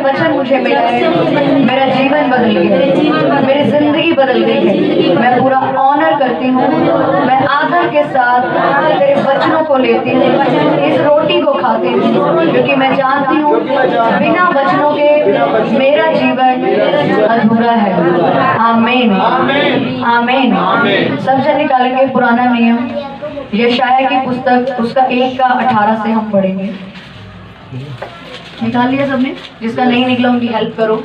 वचन मुझे मिला है, मेरा जीवन बदल गया, मेरी जिंदगी बदल गई है। मैं पूरा ऑनर करती हूँ, मैं आदर के साथ तेरे वचनों को लेती हूँ, इस रोटी को खाती हूँ, क्योंकि मैं जानती हूँ बिना वचनों के मेरा जीवन अधूरा है। आमीन आमीन। सब जन निकालेंगे पुराना नियम, यशाया की पुस्तक, उसका 1:18 से हम पढ़ेंगे। निकाल लिया सबने? जिसका नहीं निकला उनकी हेल्प करो।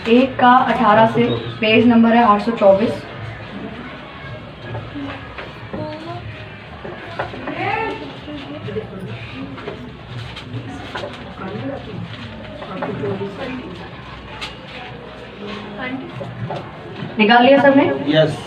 1:18 से, पेज नंबर है 824। निकाल लिया सबने? यस।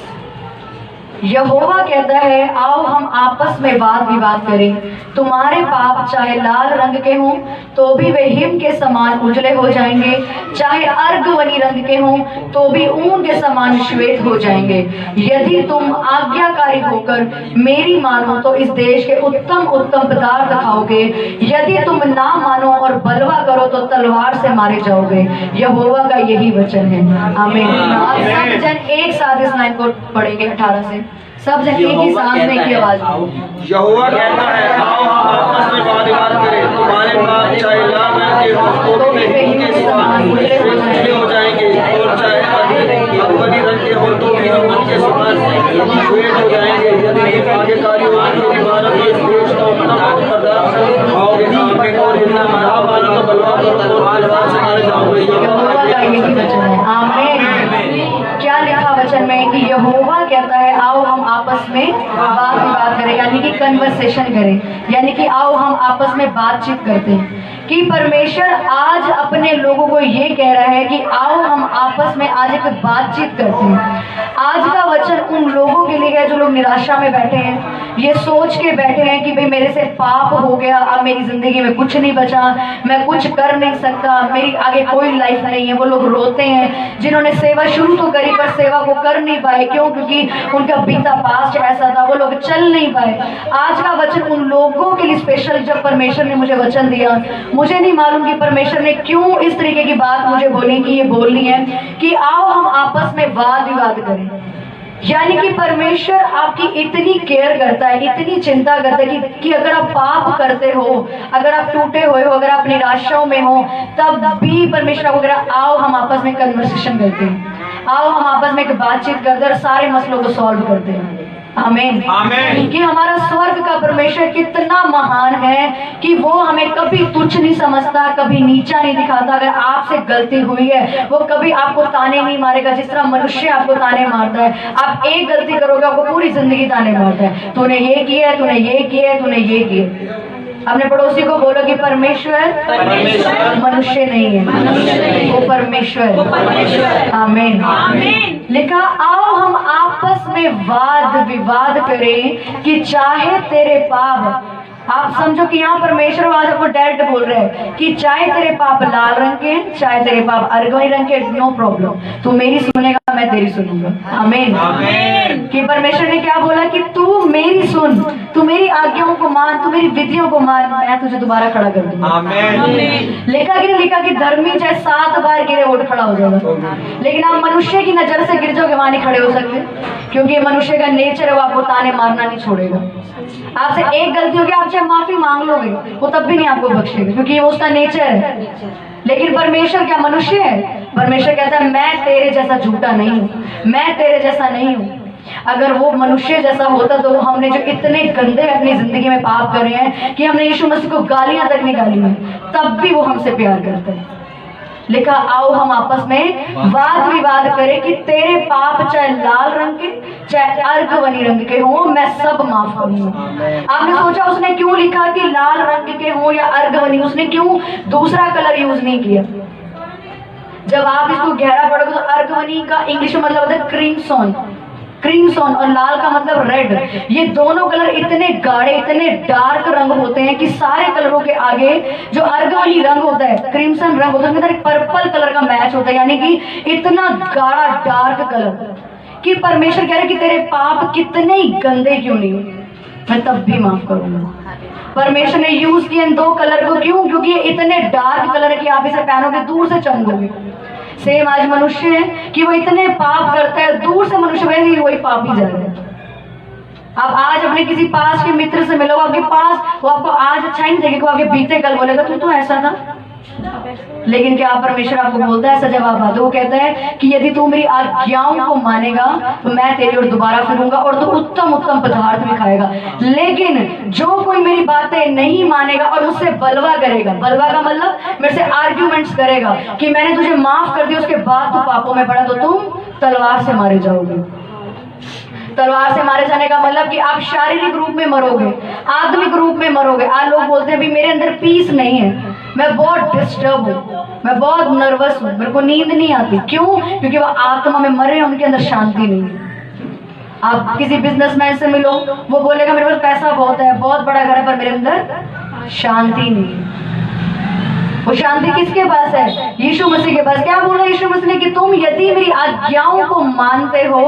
यहोवा कहता है, आओ हम आपस में वाद विवाद करें। तुम्हारे पाप चाहे लाल रंग के हों तो भी वे हिम के समान उजले हो जाएंगे, चाहे अर्गवनी रंग के हों तो भी ऊन के समान श्वेत हो जाएंगे। यदि तुम आज्ञाकारी होकर मेरी मानो तो इस देश के उत्तम उत्तम पदार्थ खाओगे। यदि तुम ना मानो और बलवा करो तो तलवार से मारे जाओगे। यहोवा का यही वचन है। आमीन। आप सब जन एक साथ इस लाइन को पढ़ेंगे 18 से। सब जन एक ही सांस में की आवाज। यहोवा कहता है, आओ हम आपस में वाद विवाद करें। तुम्हारे पाप चाहे लाल रंग के हों तो भी हिम के समान उजले हो जाएंगे, और चाहे अर्गवनी रंग के हों तो भी ऊन के समान श्वेत हो जाएंगे। यदि तुम आज्ञाकारी होकर मेरी मानो तो इस देश का उत्तम पदार्थ खाओगे। आमीन। और यदि ना मानो तो बलवा करो और तलवार से मारे जाओगे। यहोवा का यही वचन है। आमीन। क्या लिखा वचन में कि यहोवा कहता है, आओ हम आपस में वाद विवाद करें, यानी कि कन्वर्सेशन करें, यानी कि आओ हम आपस में बातचीत करते हैं। कि परमेश्वर आज अपने लोगों को ये कह रहा है कि आओ हम आपस में आज एक बातचीत करते हैं। आज का वचन उन लोगों के लिए है जो लोग निराशा में बैठे हैं, ये सोच के बैठे हैं कि भाई मेरे से पाप हो गया, अब मेरी जिंदगी में कुछ नहीं बचा, मैं कुछ कर नहीं सकता, मेरी आगे कोई लाइफ नहीं है। वो लोग रोते हैं जिन्होंने सेवा शुरू तो करी पर सेवा को कर नहीं पाए। क्यों? क्योंकि उनका बीता पास्ट ऐसा था, वो लोग चल नहीं पाए। आज का वचन उन लोगों के लिए स्पेशल। जब परमेश्वर ने मुझे वचन दिया, मुझे नहीं मालूम कि परमेश्वर ने क्यों इस तरीके की बात मुझे बोली कि ये बोलनी है कि आओ हम आपस में वाद विवाद करें। यानी कि परमेश्वर आपकी इतनी केयर करता है, इतनी चिंता करता है कि अगर आप पाप करते हो, अगर आप टूटे हुए हो, अगर आप निराशाओं में हो, तब भी परमेश्वर आपको कह रहा है, आओ हम आपस में कन्वर्सेशन करते हैं, आओ हम आपस में एक बातचीत करते हैं और सारे मसलों को सॉल्व करते हैं। आमीन। आमीन। कि हमारा स्वर्ग का परमेश्वर कितना महान है कि वो हमें कभी तुच्छ नहीं समझता, कभी नीचा नहीं दिखाता। अगर आपसे गलती हुई है वो कभी आपको ताने नहीं मारेगा जिस तरह मनुष्य आपको ताने मारता है। आप एक गलती करोगे आपको पूरी जिंदगी ताने मारता है, तूने ये किया, तूने ये किया, तूने ये किया। अपने पड़ोसी को बोलो कि परमेश्वर मनुष्य नहीं है, वो परमेश्वर। आमीन। लिखा, आओ हम आपस में वाद विवाद करें कि चाहे तेरे पाप, आप समझो कि यहाँ परमेश्वर आज आपको डायरेक्ट बोल रहे हैं कि चाहे तेरे पाप लाल रंग के, चाहे तेरे पाप अर्गवनी रंग के, नो प्रॉब्लम, तू मेरी सुनेगा मैं तेरी सुनूंगा। आमीन। कि परमेश्वर ने क्या बोला कि तू मेरी सुन, तू मेरी आज्ञाओं को मान, तू मेरी विधियों को मान, मैं तुझे दोबारा खड़ा कर दूंगा। लिखा कि धर्मी चाहे 7 बार गिरे उठ खड़ा हो जाएगा, लेकिन आप मनुष्य की नजर से गिर जाओगे वहां नहीं खड़े हो सकते, क्योंकि मनुष्य का नेचर है, वो आपको ताने मारना नहीं छोड़ेगा। आपसे एक गलती होगी, आप चाहे माफी मांग लोगे, वो तब भी नहीं आपको बख्शेगा, क्योंकि वो उसका नेचर है। लेकिन परमेश्वर क्या मनुष्य है? परमेश्वर कहता है मैं तेरे जैसा झूठा नहीं हूँ, मैं तेरे जैसा नहीं हूँ। अगर वो मनुष्य जैसा होता तो हमने जो इतने गंदे अपनी जिंदगी में पाप करे हैं कि हमने यीशु मसीह को गालियां तक निकाली हैं, तब भी वो हमसे प्यार करता है। लिखा, आओ हम आपस में वाद विवाद करें कि तेरे पाप चाहे लाल रंग के चाहे अर्गवनी रंग के हो, मैं सब माफ करूंगा। आपने सोचा उसने क्यों लिखा कि लाल रंग के हो या अर्गवनी, उसने क्यों दूसरा कलर यूज नहीं किया? जब आप इसको गहरा पढ़ोगे तो अर्गवनी का इंग्लिश में मतलब होता है क्रीमसोन, क्रीमसोन, और लाल का मतलब रेड। ये दोनों कलर इतने गाढ़े, इतने डार्क रंग होते हैं कि सारे कलरों के आगे जो अर्गवनी रंग होता है, क्रीमसन रंग होता है, उसके अंदर एक पर्पल कलर का मैच होता है, यानी कि इतना गाढ़ा डार्क कलर कि परमेश्वर कह रहे कि तेरे पाप कितने ही गंदे क्यों नहीं हो, मैं तब भी माफ करूंगा। परमेश्वर ने यूज किए इन 2 कलर को, क्यों? क्योंकि ये इतने डार्क कलर है कि आप इसे पहनोगे दूर से चमकोगे। सेम आज मनुष्य है कि वो इतने पाप करता है, दूर से मनुष्य वैसे वही पाप ही जा रहा है। आप आज अपने किसी पास के मित्र से मिलोगे, आपके पास वो आपको आज अच्छा ही नहीं देखेगा, वो आपके बीते कल बोलेगा तू तो ऐसा था। लेकिन क्या परमेश्वर आपको बोलता है ऐसा जवाब आता है? वो कहता है कि यदि तू मेरी आज्ञाओं को मानेगा तो मैं तेरी ओर दोबारा फिरूंगा और तू उत्तम उत्तम पदार्थ भी खाएगा। लेकिन जो कोई मेरी बातें नहीं मानेगा और मुझसे बलवा करेगा, बलवा का मतलब मेरे से आर्ग्यूमेंट्स करेगा कि मैंने तुझे माफ कर दिया, उसके बाद तू पापों में पड़ा, तो तुम तलवार से मारे जाओगे। तलवार से मारे जाने का मतलब कि आप शारीरिक रूप में मरोगे, आत्मिक रूप में मरोगे। आज लोग बोलते हैं अभी मेरे अंदर पीस नहीं है, मैं बहुत डिस्टर्ब हूँ, मैं बहुत नर्वस हूँ, मेरे को नींद नहीं आती। क्यों? क्योंकि वो आत्मा में मरे हैं, उनके अंदर शांति नहीं है। आप किसी बिजनेसमैन से मिलो, वो बोलेगा मेरे पास पैसा बहुत है, बहुत बड़ा घर है, पर मेरे अंदर शांति नहीं है। वो शांति किसके पास है? यीशु मसीह के पास। क्या बोला यीशु मसीह ने कि तुम यदि मेरी आज्ञाओं को मानते हो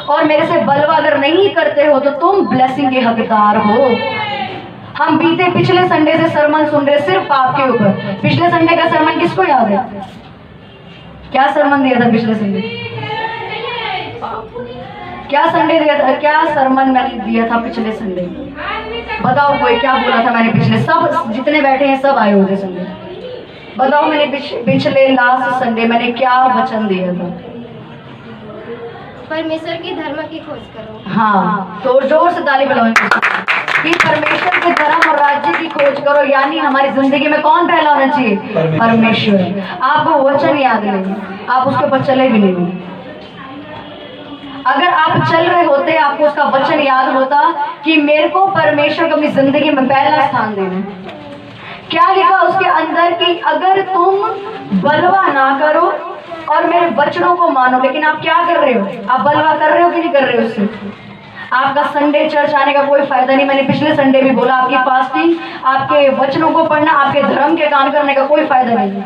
और मेरे से बलवा अगर नहीं करते हो तो तुम ब्लेसिंग के हकदार हो। हम पिछले संडे से सरमन सुन रहे सिर्फ पाप के ऊपर। पिछले संडे का सरमन किसको याद है? क्या सरमन दिया था पिछले संडे? क्या संडे दिया था? क्या सरमन मैंने दिया था पिछले संडे? बताओ कोई क्या बोला था मैंने पिछले? सब जितने बैठे हैं सब आए होते संडे। बताओ मैंने पिछले लास्ट संडे मैंने क्या वचन दिया था? परमेश्वर की धर्म की खोज करो। हाँ, तो जोर से ताली बजाओ कि परमेश्वर के धर्म और राज्य की खोज करो। यानी हमारी जिंदगी में कौन पहला होना चाहिए? परमेश्वर। आपको वचन याद नहीं, आप उसके ऊपर चले भी नहीं। अगर आप चल रहे होते, आपको उसका वचन याद होता कि मेरे को परमेश्वर को अपनी जिंदगी में पहला स्थान देना है। क्या लिखा उसके अंदर कि अगर तुम बलवा ना करो और मेरे वचनों को मानो। लेकिन आप क्या कर रहे हो? आप बलवा कर रहे हो कि नहीं कर रहे हो? उससे आपका संडे चर्च आने का कोई फायदा नहीं। मैंने पिछले संडे भी बोला, आपकी फास्टिंग, आपके वचनों को पढ़ना, आपके धर्म के काम करने का कोई फायदा नहीं।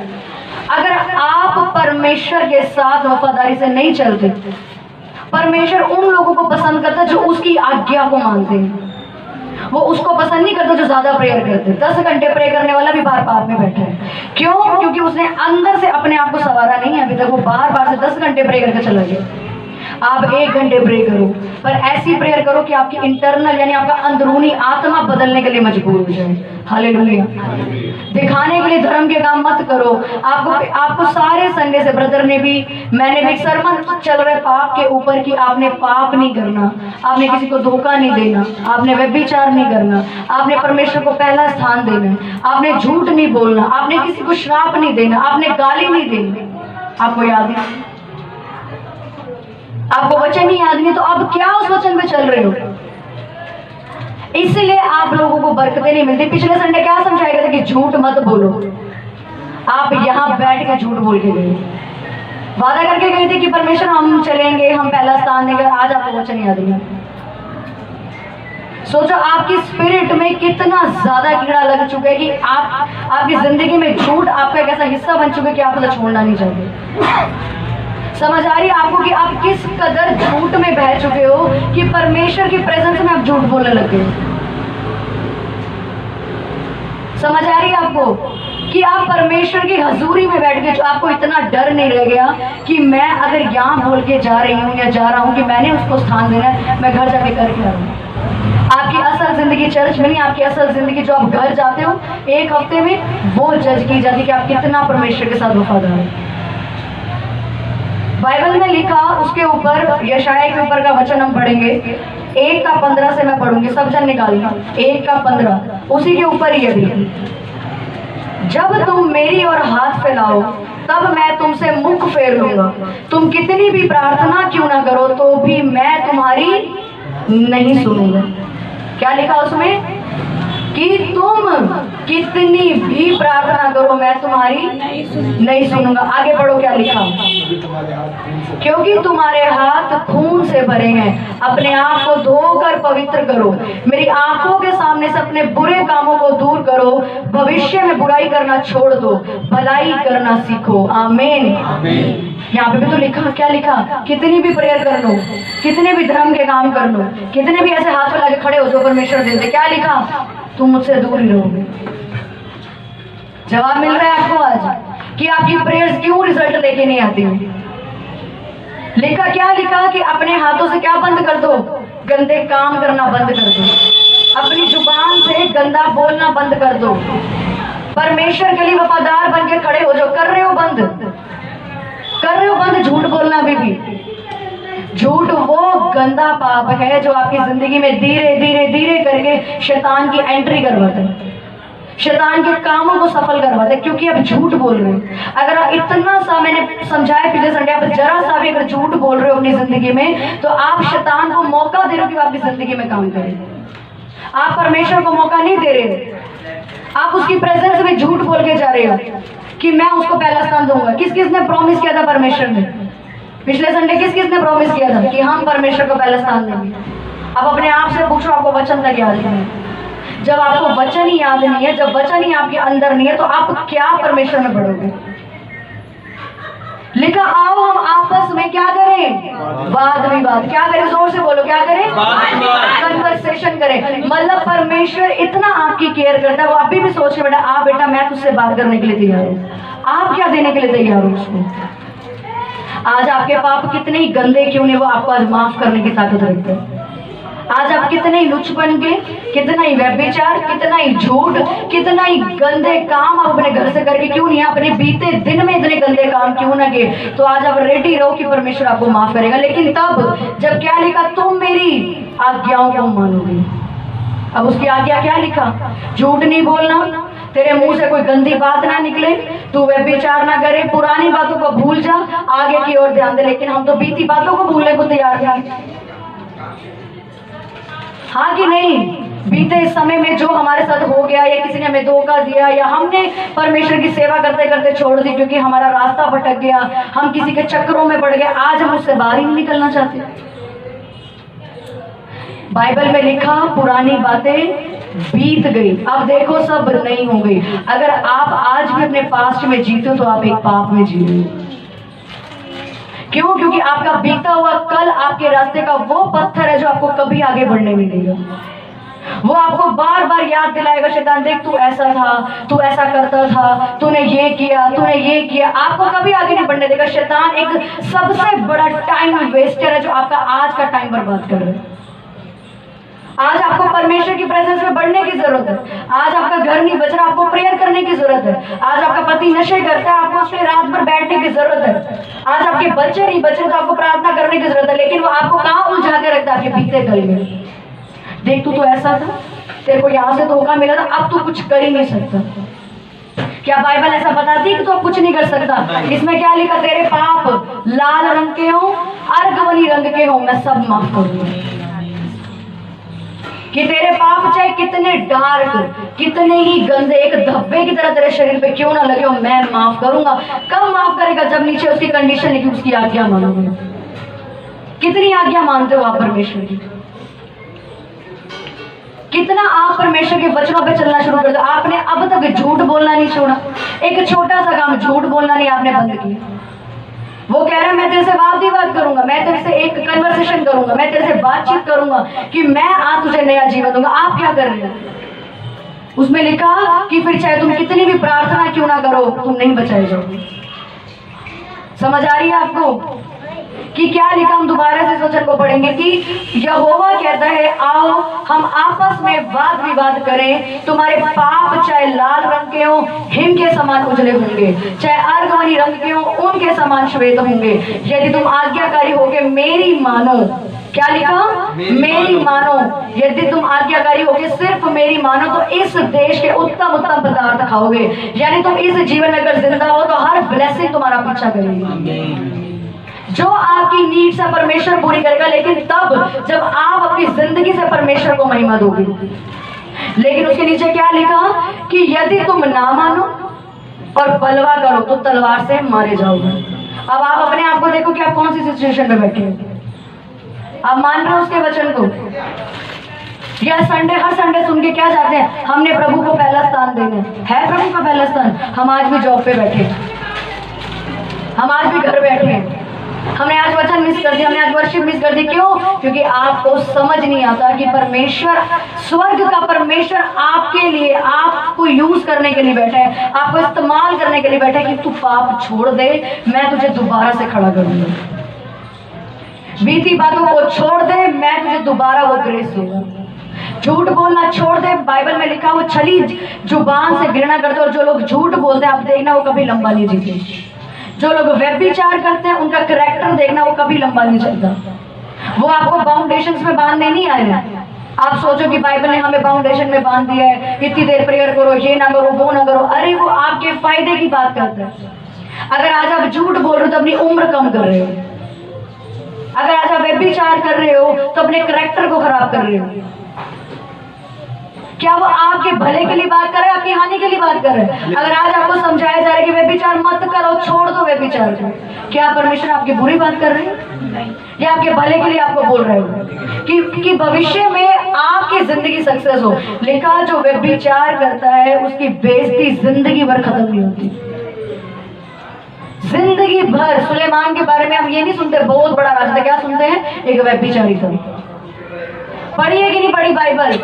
अगर आप परमेश्वर के साथ वफादारी से नहीं चलते, परमेश्वर उन लोगों को पसंद करता जो उसकी आज्ञा को मानते हैं। वो उसको पसंद नहीं करता जो ज्यादा प्रेयर करते। 10 घंटे प्रे करने वाला भी बार पाप में बैठा है। क्यों? क्योंकि उसने अंदर से अपने आप को संवारा नहीं है अभी तक। वो बार बार से 10 घंटे प्रे करके चला गया। आप 1 घंटे प्रे करो, पर ऐसी प्रेयर करो कि आपकी इंटरनल यानी आपका अंदरूनी आत्मा बदलने के लिए मजबूर हो जाए। हालेलुया। दिखाने के लिए धर्म के काम मत करो। आपको सारे संडे से ब्रदर ने भी, मैंने भी सरमन चल रहे पाप के ऊपर कि आपने पाप नहीं करना, आपने किसी को धोखा नहीं देना, आपने व्यभिचार नहीं करना, आपने परमेश्वर को पहला स्थान देना, आपने झूठ नहीं बोलना, आपने किसी को श्राप नहीं देना, आपने गाली नहीं देनी। आपको याद है? आपको वचन ही याद नहीं तो अब क्या उस वचन पे चल रहे हो? इसलिए आप लोगों को बरकतें नहीं मिलती। पिछले संडे क्या समझाया गया था कि झूठ मत बोलो। आप यहाँ बैठ के झूठ बोल के गए, वादा करके गए थे कि परमेश्वर हम चलेंगे, हम पहला स्थान देंगे। आज आपको वचन याद नहीं। सोचो आपकी स्पिरिट में कितना ज्यादा कीड़ा लग चुका है कि आपकी जिंदगी में झूठ आपका एक ऐसा हिस्सा बन चुका है कि आप उसे छोड़ना नहीं चाहते। समझ आ रही है आपको कि आप किस कदर झूठ में बह चुके हो कि परमेश्वर की प्रेजेंस में आप झूठ बोलने लगे। समझ आ रही है आपको कि आप परमेश्वर की हजूरी में बैठ के आपको इतना डर नहीं रह गया कि मैं अगर यहाँ बोल के जा रही हूँ या जा रहा हूँ कि मैंने उसको स्थान देना है, मैं घर जाके करके आ रहा हूँ। आपकी असल जिंदगी चर्च में नहीं, आपकी असल जिंदगी जो आप घर जाते हो 1 हफ्ते में, वो जज की जाती है कि आप कितना परमेश्वर के साथ वफादार हैं। बाइबल में लिखा उसके ऊपर, यशाया के ऊपर का वचन हम पढ़ेंगे। 1:15 से मैं पढ़ूंगी, सब जन निकालना। 1:15 उसी के ऊपर ही अभी, जब तुम मेरी ओर हाथ फैलाओ तब मैं तुमसे मुख फेर लूंगा। तुम कितनी भी प्रार्थना क्यों ना करो तो भी मैं तुम्हारी नहीं सुनूंगा। क्या लिखा उसमें? कि तुम कितनी भी प्रार्थना करो मैं तुम्हारी नहीं सुनूंगा। आगे बढ़ो, क्या लिखा? क्योंकि तुम्हारे हाथ खून से भरे हैं। अपने आप को धोकर पवित्र करो। मेरी आंखों के सामने से अपने बुरे कामों को दूर करो। भविष्य में बुराई करना छोड़ दो, भलाई करना सीखो। आमीन। यहाँ पे भी तो लिखा, क्या लिखा? कितनी भी प्रेयर कर लो, कितने भी धर्म के काम कर लो, कितने भी ऐसे हाथ फैला के खड़े हो जो परमेश्वर देते, क्या लिखा? तुम मुझसे दूर ही रहोगे। जवाब मिल रहा है आपको आज कि आपकी प्रेयर्स क्यों रिजल्ट लेके नहीं आती? लिखा, क्या लिखा? कि अपने हाथों से क्या बंद कर दो? गंदे काम करना बंद कर दो। अपनी जुबान से गंदा बोलना बंद कर दो। परमेश्वर के लिए वफादार बन के खड़े हो। जो कर रहे हो बंद, कर रहे हो बंद झूठ बोलना। भी झूठ वो गंदा पाप है जो आपकी जिंदगी में धीरे धीरे धीरे करके शैतान की एंट्री करवाता है, शैतान के कामों को सफल करवाते, क्योंकि आप झूठ बोल रहे हो। अगर आप इतना सा, मैंने समझाया पिछले संडे, आप जरा सा भी अगर झूठ बोल रहे हो अपनी जिंदगी में, तो आप शैतान को मौका दे रहे हो कि आपकी जिंदगी में काम करे। आप परमेश्वर को मौका नहीं दे रहे, आप उसकी प्रेजेंस में झूठ बोल के जा रहे हो कि मैं उसको पहला स्थान दूंगा। किस किस ने प्रॉमिस किया था परमेश्वर ने? पिछले संडे किस किस ने प्रॉमिस किया था कि हम परमेश्वर को पहला स्थान देंगे? अब अपने आप से पूछो, आपको वचन तक याद नहीं है? जब आपको वचन ही याद नहीं है, जब वचन ही आपके अंदर नहीं है, तो आप क्या परमेश्वर में बढ़ोगे? लिखा, आओ हम आपस में क्या करें? वाद विवाद। क्या करें? जोर से बोलो, क्या करें? कन्वर्सेशन करें। मतलब परमेश्वर इतना आपकी केयर करता है, वो अभी भी सोच के बेटा, बेटा मैं तुझसे बात करने के लिए तैयार हूँ। आप क्या देने के लिए तैयार हो उसको? आज आपके पाप कितने ही गंदे क्यों नहीं, वो आपको आज माफ करने की ताकत रखते हैं। आज आप कितने ही लुच्च बन के, कितना ही व्यभिचार, कितना ही झूठ, कितना ही गंदे काम आप अपने घर से करके क्यों नहीं, अपने बीते दिन में इतने गंदे काम क्यों ना किए, तो आज आप रेडी रहो कि परमेश्वर आपको माफ करेगा। लेकिन तब जब क्या लिखा? तुम मेरी आज्ञाओं को मानोगे। अब उसकी आज्ञा क्या लिखा? झूठ नहीं बोलना, तेरे मुंह से कोई गंदी बात ना निकले, तू व्यभिचार ना करे, पुरानी बातों को भूल जा, आगे की ओर ध्यान दे। लेकिन हम तो बीती बातों को भूलने को तैयार हैं, हाँ कि नहीं? बीते समय में जो हमारे साथ हो गया, या किसी ने हमें धोखा दिया, या हमने परमेश्वर की सेवा करते करते छोड़ दी क्योंकि हमारा रास्ता भटक गया, हम किसी के चक्करों में पड़ गए, आज हम उससे बाहर ही नहीं निकलना चाहते। बाइबल में लिखा, पुरानी बातें बीत गई, अब देखो सब नई हो गई। अगर आप आज भी अपने पास्ट में जीते हो तो आप एक पाप में जी रहे हो। क्यों? क्योंकि आपका बीता हुआ कल आपके रास्ते का वो पत्थर है जो आपको कभी आगे बढ़ने नहीं देगा। वो आपको बार बार याद दिलाएगा, शैतान देख तू ऐसा था, तू ऐसा करता था, तूने ये किया, तूने ये किया, आपको कभी आगे नहीं बढ़ने देगा। शैतान एक सबसे बड़ा टाइम वेस्टर है जो आपका आज का टाइम बर्बाद कर रहा है। आज आपको परमेश्वर की प्रेजेंस में बढ़ने की जरूरत है। आज आपका घर नहीं बच रहा, आपको प्रेयर करने की जरूरत है। आज आपका पति नशे करता है, आपको उसके रात भर बैठने की जरूरत है। आज आपके बच्चे नहीं बच रहे तो आपको प्रार्थना करने की जरूरत है। लेकिन वो आपको कहाँ उलझा के रखता है? आपके बीते कल में। देख तू तो ऐसा था, तेरे को यहाँ से धोखा मिला था, अब तू कुछ कर ही नहीं सकता। क्या बाइबल ऐसा बताती है कि तू अब कुछ नहीं कर सकता? इसमें क्या लिखा? तेरे पाप लाल रंग के हो, अर्गवनी रंग के हो, मैं सब माफ करूंगा। कि तेरे पाप चाहे कितने डार्क, कितने ही गंदे, एक धब्बे की तरह तेरे शरीर पे क्यों ना लगे हो, मैं माफ करूंगा। कब माफ करेगा? जब नीचे उसकी कंडीशन लिखी, उसकी आज्ञा मानोगे। कितनी आज्ञा मानते हो आप परमेश्वर की? कितना आप परमेश्वर के वचनों पे चलना शुरू कर दो। आपने अब तक झूठ बोलना नहीं छोड़ा, एक छोटा सा काम झूठ बोलना नहीं आपने बंद किया। वो कह रहा है मैं तेरे से वाद विवाद करूंगा, मैं तेरे से एक कन्वर्सेशन करूंगा, मैं तेरे से बातचीत करूंगा कि मैं आज तुझे नया जीवन दूंगा। आप क्या कर रहे हो? उसमें लिखा कि फिर चाहे तुम कितनी भी प्रार्थना क्यों ना करो, तुम नहीं बचाए जाओगे। समझ आ रही है आपको कि क्या लिखा? हम दोबारा से इस वचन को पढ़ेंगे कि यहोवा कहता है, आओ हम आपस में वाद विवाद करें। तुम्हारे पाप चाहे लाल रंग के हो, हिम के समान उजले होंगे, चाहे अर्गवनी रंग के हो, उनके समान श्वेत होंगे। यदि तुम आज्ञाकारी होगे, मेरी मानो। क्या लिखा? मेरी मानो। यदि तुम आज्ञाकारी होगे, सिर्फ मेरी मानो, तो इस देश के उत्तम उत्तम पदार्थ खाओगे। यानी तुम इस जीवन में अगर जिंदा हो तो हर ब्लेसिंग तुम्हारा पीछा करेगी। जो आपकी नीड से परमेश्वर पूरी करेगा, लेकिन तब जब आप अपनी जिंदगी से परमेश्वर को महिमा दोगे। लेकिन उसके नीचे क्या लिखा कि यदि तुम ना मानो और बलवा करो तो तलवार से मारे जाओगे। अब आप अपने आप को देखो कि आप कौन सी सिचुएशन में बैठे हो। आप मान रहे हो उसके वचन को, या संडे हर संडे सुन के क्या चाहते हैं, हमने प्रभु को पहला स्थान देना है प्रभु का पहला स्थान। हम आज भी जॉब पे बैठे, हम आज भी घर बैठे हैं, हमने आज वचन मिस कर दिया, हमने आज वर्शिप मिस कर दी। क्यों? क्योंकि आपको समझ नहीं आता कि परमेश्वर, स्वर्ग का परमेश्वर आपके लिए, आपको यूज करने के लिए बैठा है, आपको इस्तेमाल करने के लिए बैठा है कि तू पाप छोड़ दे, मैं तुझे दोबारा से खड़ा करूंगा। बीती बातों को छोड़ दे, मैं तुझे दोबारा वो ग्रेस दूंगा। झूठ बोलना छोड़ दे, बाइबल में लिखा वो छली जुबान से घृणा करते, और जो लोग झूठ बोलते हैं आप देखना वो कभी लंबा नहीं जीते। जो लोग व्यभिचार करते हैं उनका कैरेक्टर देखना वो कभी लंबा नहीं चलता। वो आपको फाउंडेशंस में बांधने नहीं आए हैं। आप सोचो कि बाइबल ने हमें फाउंडेशन में बांध दिया है, इतनी देर प्रेयर करो, ये ना करो, वो ना करो। अरे वो आपके फायदे की बात करता है। अगर आज आप झूठ बोल रहे हो तो अपनी उम्र कम कर रहे हो। अगर आज आप व्यभिचार कर रहे हो तो अपने कैरेक्टर को खराब कर रहे हो। क्या वो आपके भले के लिए बात कर रहे हैं, आपकी हानि के लिए बात कर रहे हैं? अगर आज आपको समझाया जा रहा है कि व्यभिचार मत करो, छोड़ दो व्यभिचार को, क्या परमेश्वर आपकी बुरी बात कर रहे हैं? या आपके भले के लिए आपको बोल रहे हो कि भविष्य में आपकी जिंदगी सक्सेस हो? लिखा जो व्यभिचार करता है उसकी बेइज्जती जिंदगी भर खत्म नहीं होती, जिंदगी भर। सुलेमान के बारे में हम ये नहीं सुनते बहुत बड़ा राजा था, क्या सुनते हैं? एक व्यभिचारी था। पढ़िए कि नहीं पढ़ी बाइबल?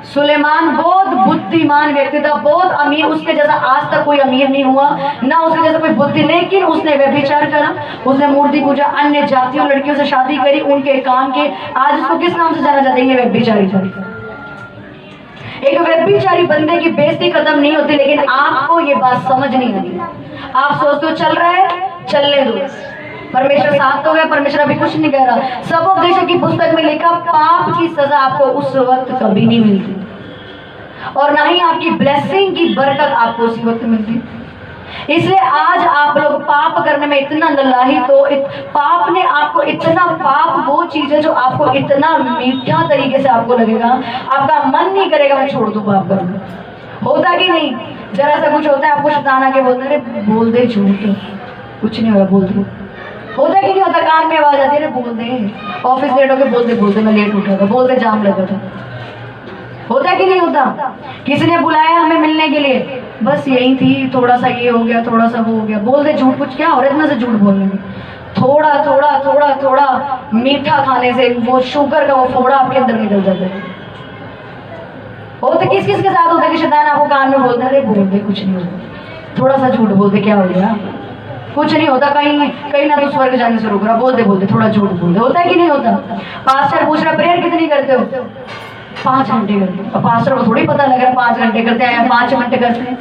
सुलेमान बहुत बुद्धिमान व्यक्ति था, बहुत अमीर, उसके जैसा आज तक कोई अमीर नहीं हुआ, ना उसके जैसा कोई बुद्धि। लेकिन उसने व्यभिचार करा, उसने मूर्ति पूजा, अन्य जातियों लड़कियों से शादी करी, उनके काम के। आज उसको किस नाम से जाना जाता है? ये व्यभिचारी था। एक व्यभिचारी बंदे की बेइज्जती खत्म नहीं होती, लेकिन आपको ये बात समझ नहीं आती। आप सोचते हो चल रहा है, चलने दो, परमेश्वर साथ तो है, परमेश्वर अभी कुछ नहीं कह रहा। सब उपदेशों की पुस्तक में लिखा पाप की सजा आपको उस वक्त कभी नहीं मिलती, और ना ही आपकी ब्लेसिंग की बरकत आपको उसी वक्त मिलती। इसलिए आज आप लोग पाप करने में इतना ललाहित हो। पाप ने आपको इतना, पाप वो चीज है जो आपको इतना मीठा तरीके से आपको लगेगा, आपका मन नहीं करेगा मैं छोड़ दूं पाप करना। होता कि नहीं? जरा सा कुछ होता है आपको शैतान आके बोलते हैं बोल दे झूठ, कुछ नहीं होगा, बोल दे। होता कि नहीं होता? कान में आवाज आती है बोल दे, ऑफिस लेट हो गए, बोल दे मैं लेट उठा था, बोल दे जाम लगा था। होता कि नहीं होता? किसी ने बुलाया हमें मिलने के लिए, बस यही थी, थोड़ा सा ये हो गया, थोड़ा सा वो हो गया, बोल दे झूठ। कुछ क्या हो रहा है इतना से झूठ बोलने में? थोड़ा थोड़ा थोड़ा थोड़ा मीठा खाने से वो शुगर का वो फोड़ा आपके अंदर निकल जाता है। होता किस किस के साथ होता है कि शैतान आपको कान में बोलता है बोल दे कुछ नहीं होता, थोड़ा सा झूठ बोल दे, क्या हो गया, कुछ नहीं होता, कहीं ना तो स्वर्ग जाने से रुक रहा, बोल दे थोड़ा झूठ बोल दे। होता है कि नहीं होता? पास्टर पूछ रहा प्रेयर कितनी करते हो? 5 घंटे करते हो। पास्टर को थोड़ी पता लग रहा है 5 घंटे करते हैं या 5 मिनट करते हैं।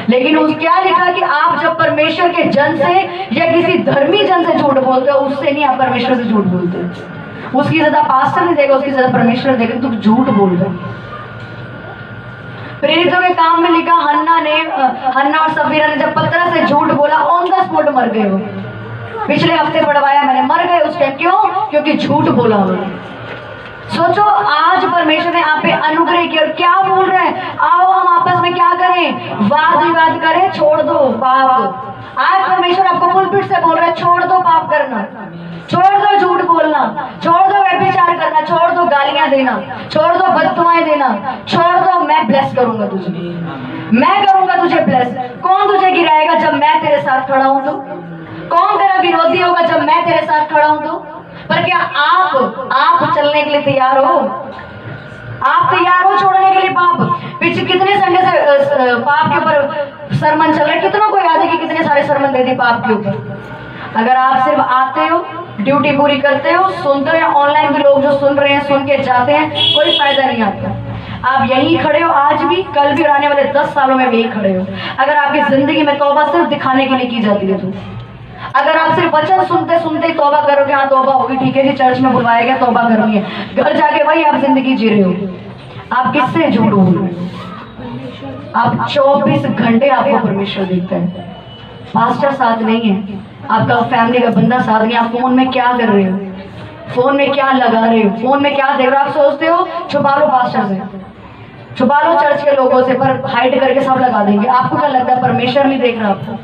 लेकिन उस क्या लिखा कि आप जब परमेश्वर के जन से या किसी धर्मी जन से झूठ बोलते हो, उससे नहीं, आप परमेश्वर से झूठ बोलते हो। उसकी ज्यादा पास्टर नहीं देगा, उसकी ज्यादा परमेश्वर देगा, तुम झूठ बोल रहे हो। प्रेरितों के काम में लिखा हन्ना और सफीरा ने जब पतरस से झूठ बोला, ऑन द स्पॉट मर गए हो। पिछले हफ्ते पढ़वाया मैंने, मर गए उस टाइम। क्यों? क्योंकि झूठ बोला उन्होंने। सोचो आज परमेश्वर ने आप पे अनुग्रह किया, और क्या बोल रहे हैं? आओ हम आपस में क्या करें? वाद विवाद करें, छोड़ दो पाप। आज परमेश्वर आपको पुलपिट से बोल रहा है छोड़ दो पाप करना, छोड़ दो झूठ बोलना, छोड़ दो व्यभिचार करना, छोड़ दो गालियां देना, छोड़ दो बददुआएं देना, छोड़ दो। मैं ब्लेस करूंगा तुझे, मैं करूंगा तुझे ब्लेस। कौन तुझे गिराएगा जब मैं तेरे साथ खड़ा हूं तो? कौन तेरा विरोधी होगा जब मैं तेरे साथ खड़ा हूं तो? पर क्या आप चलने के लिए तैयार हो? आप तैयार हो छोड़ने के लिए पाप? पिछले कितने संडे से पाप के ऊपर सरमन चल रहे, कितनों को याद है कि कितने सारे सरमन दे दिए पाप के ऊपर? अगर आप सिर्फ आते हो, ड्यूटी पूरी करते हो, सुनते हो, या ऑनलाइन भी लोग जो सुन रहे हैं सुन के जाते हैं, कोई फायदा नहीं आपका। आप यहीं खड़े हो आज भी, कल भी, और आने वाले 10 सालों में भी यहीं खड़े हो। अगर आपकी जिंदगी में तौबा सिर्फ दिखाने के लिए की जाती है तो, अगर आप सिर्फ वचन सुनते सुनते ही तौबा करोगे, हाँ तौबा होगी, ठीक है जी, चर्च में बुलवाया गया तौबा करनी है, घर जाके वही आप जिंदगी जी रहे हो। आप किससे झूठ बोल रहे हो? आप 24 घंटे आपको परमेश्वर देखता है। पास्टर साथ नहीं है, आपका फैमिली का बंदा साथ नहीं। आप फोन में क्या कर रहे हो? फोन में क्या लगा रहे हो? फोन में क्या देख रहे हो? आप सोचते हो छुपा लो पास्टर से, छुपा लो चर्च के लोगों से, पर हाइड करके सब लगा देंगे। आपको क्या लगता है परमेश्वर नहीं देख रहा आपको?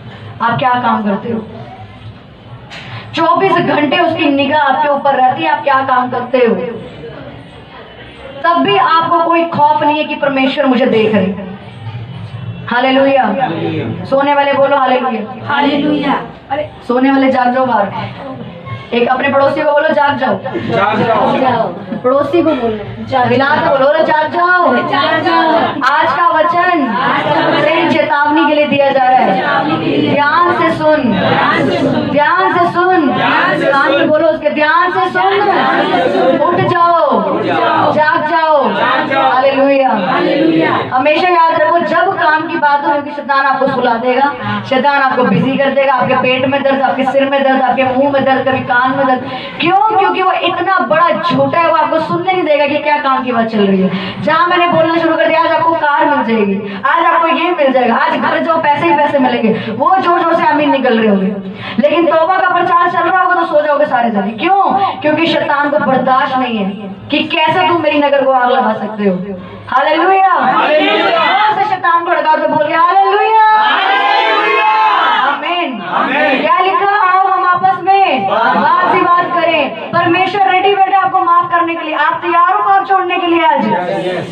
आप क्या काम करते हो? 24 घंटे उसकी निगाह आपके ऊपर रहती है, आप क्या काम करते हो? तब भी आपको कोई खौफ नहीं है कि परमेश्वर मुझे देख रहे। हालेलुया। सोने वाले बोलो हालेलुया। हालेलुया। अरे सोने वाले जाग जाओ बाहर। एक अपने पड़ोसी को बोलो जाग जाओ। जाग जाओ। पड़ोसी को बोलो हिला के बोलो जाग जाओ। आज का वचन तेरी चेतावनी के लिए दिया जा रहा है। ध्यान से सुन, ध्यान से सुन। कान में बोलो उसके, ध्यान से सुन। उठ जाओ, जाग जाओ। हालेलुया। हमेशा याद रखो, जब काम की बात होगी शैतान आपको सुला देगा, शैतान आपको बिजी कर देगा। आपके पेट में दर्द, आपके सिर में दर्द, आपके मुंह में दर्द, कभी कान में दर्द। क्यों? क्योंकि वो इतना बड़ा झूठा है, वो आपको सुनने नहीं देगा कि क्या काम की बात चल रही है। जहां मैंने बोलना शुरू कर दिया, आज आपको कार मिल जाएगी, आज आपको ये मिल जाएगा, आज घर जाओ पैसे ही पैसे मिलेंगे, वो जोर जोर से आमीन निकल रहे होंगे। लेकिन तौबा का प्रचार चल रहा होगा तो सो जाओगे सारे जने। क्यों? क्योंकि शैतान को बर्दाश्त नहीं है कि कैसे तुम मेरी नगर को आग लगा सकते हो। हालेलुया। से शैतान को लगा तो बोल गया हालेलुया, आमीन। क्या लिखा? आओ हम आपस में बात ही बात करें। परमेश्वर रेडी बैठे आपको माफ करने के लिए। आप तैयार हो पाप छोड़ने के लिए? आज